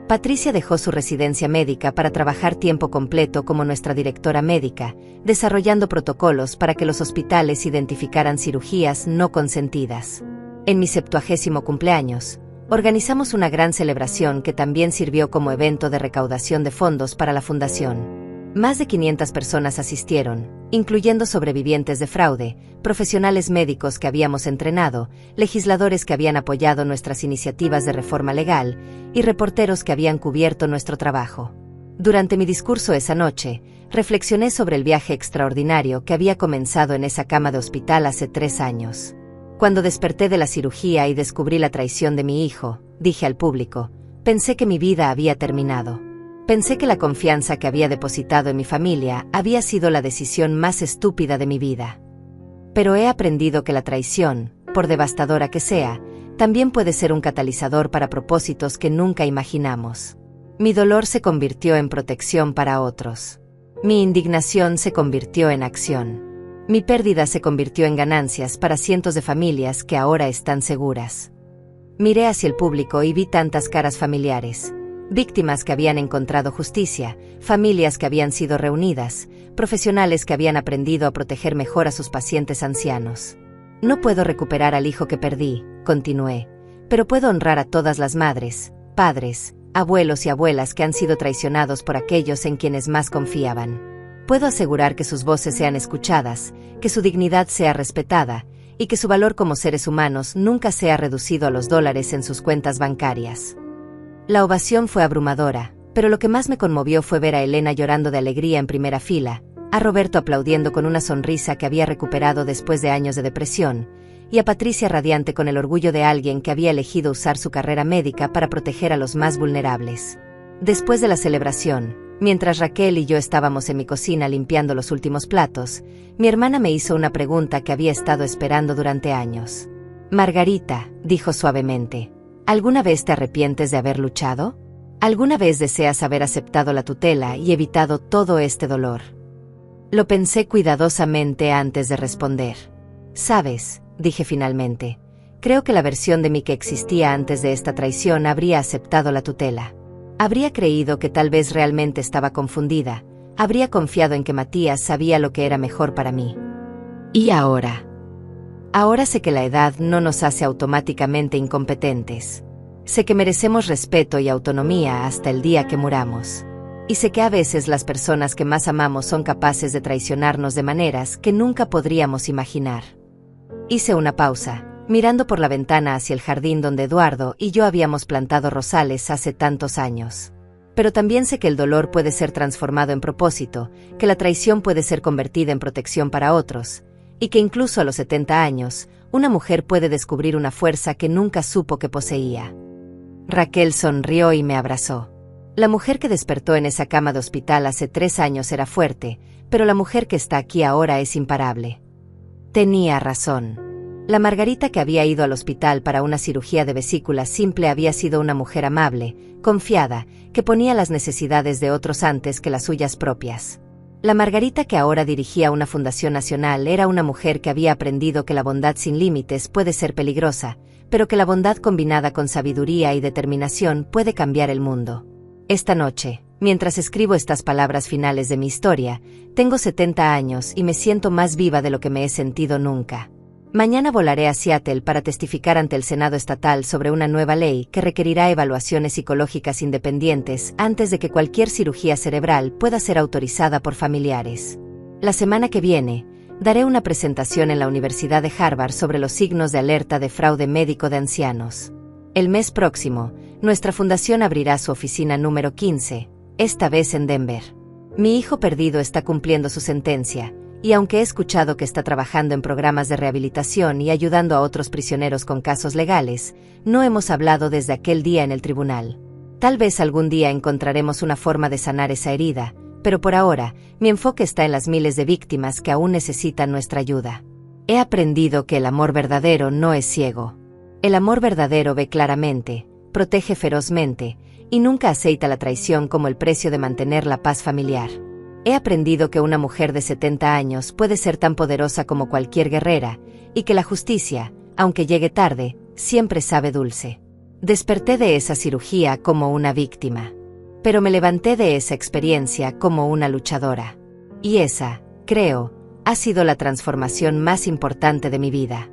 Patricia dejó su residencia médica para trabajar tiempo completo como nuestra directora médica, desarrollando protocolos para que los hospitales identificaran cirugías no consentidas. En mi 70º cumpleaños, organizamos una gran celebración que también sirvió como evento de recaudación de fondos para la fundación. Más de 500 personas asistieron, incluyendo sobrevivientes de fraude, profesionales médicos que habíamos entrenado, legisladores que habían apoyado nuestras iniciativas de reforma legal y reporteros que habían cubierto nuestro trabajo. Durante mi discurso esa noche, reflexioné sobre el viaje extraordinario que había comenzado en esa cama de hospital hace 3 años. Cuando desperté de la cirugía y descubrí la traición de mi hijo, dije al público, pensé que mi vida había terminado. Pensé que la confianza que había depositado en mi familia había sido la decisión más estúpida de mi vida. Pero he aprendido que la traición, por devastadora que sea, también puede ser un catalizador para propósitos que nunca imaginamos. Mi dolor se convirtió en protección para otros. Mi indignación se convirtió en acción. Mi pérdida se convirtió en ganancias para cientos de familias que ahora están seguras. Miré hacia el público y vi tantas caras familiares. Víctimas que habían encontrado justicia, familias que habían sido reunidas, profesionales que habían aprendido a proteger mejor a sus pacientes ancianos. No puedo recuperar al hijo que perdí, continué, pero puedo honrar a todas las madres, padres, abuelos y abuelas que han sido traicionados por aquellos en quienes más confiaban. Puedo asegurar que sus voces sean escuchadas, que su dignidad sea respetada, y que su valor como seres humanos nunca sea reducido a los dólares en sus cuentas bancarias. La ovación fue abrumadora, pero lo que más me conmovió fue ver a Elena llorando de alegría en primera fila, a Roberto aplaudiendo con una sonrisa que había recuperado después de años de depresión, y a Patricia radiante con el orgullo de alguien que había elegido usar su carrera médica para proteger a los más vulnerables. Después de la celebración, mientras Raquel y yo estábamos en mi cocina limpiando los últimos platos, mi hermana me hizo una pregunta que había estado esperando durante años. «Margarita», dijo suavemente, ¿alguna vez te arrepientes de haber luchado? ¿Alguna vez deseas haber aceptado la tutela y evitado todo este dolor? Lo pensé cuidadosamente antes de responder. «Sabes», dije finalmente, «creo que la versión de mí que existía antes de esta traición habría aceptado la tutela. Habría creído que tal vez realmente estaba confundida, habría confiado en que Matías sabía lo que era mejor para mí. ¿Y ahora? Ahora sé que la edad no nos hace automáticamente incompetentes. Sé que merecemos respeto y autonomía hasta el día que muramos. Y sé que a veces las personas que más amamos son capaces de traicionarnos de maneras que nunca podríamos imaginar. Hice una pausa, mirando por la ventana hacia el jardín donde Eduardo y yo habíamos plantado rosales hace tantos años. Pero también sé que el dolor puede ser transformado en propósito, que la traición puede ser convertida en protección para otros, y que incluso a los 70 años, una mujer puede descubrir una fuerza que nunca supo que poseía. Raquel sonrió y me abrazó. La mujer que despertó en esa cama de hospital hace 3 años era fuerte, pero la mujer que está aquí ahora es imparable. Tenía razón. La Margarita que había ido al hospital para una cirugía de vesícula simple había sido una mujer amable, confiada, que ponía las necesidades de otros antes que las suyas propias. La Margarita que ahora dirigía una fundación nacional era una mujer que había aprendido que la bondad sin límites puede ser peligrosa, pero que la bondad combinada con sabiduría y determinación puede cambiar el mundo. Esta noche, mientras escribo estas palabras finales de mi historia, tengo 70 años y me siento más viva de lo que me he sentido nunca. Mañana volaré a Seattle para testificar ante el Senado estatal sobre una nueva ley que requerirá evaluaciones psicológicas independientes antes de que cualquier cirugía cerebral pueda ser autorizada por familiares. La semana que viene, daré una presentación en la Universidad de Harvard sobre los signos de alerta de fraude médico de ancianos. El mes próximo, nuestra fundación abrirá su oficina número 15, esta vez en Denver. Mi hijo perdido está cumpliendo su sentencia, y aunque he escuchado que está trabajando en programas de rehabilitación y ayudando a otros prisioneros con casos legales, no hemos hablado desde aquel día en el tribunal. Tal vez algún día encontraremos una forma de sanar esa herida, pero por ahora, mi enfoque está en las miles de víctimas que aún necesitan nuestra ayuda. He aprendido que el amor verdadero no es ciego. El amor verdadero ve claramente, protege ferozmente, y nunca aceita la traición como el precio de mantener la paz familiar. He aprendido que una mujer de 70 años puede ser tan poderosa como cualquier guerrera, y que la justicia, aunque llegue tarde, siempre sabe dulce. Desperté de esa cirugía como una víctima, pero me levanté de esa experiencia como una luchadora. Y esa, creo, ha sido la transformación más importante de mi vida.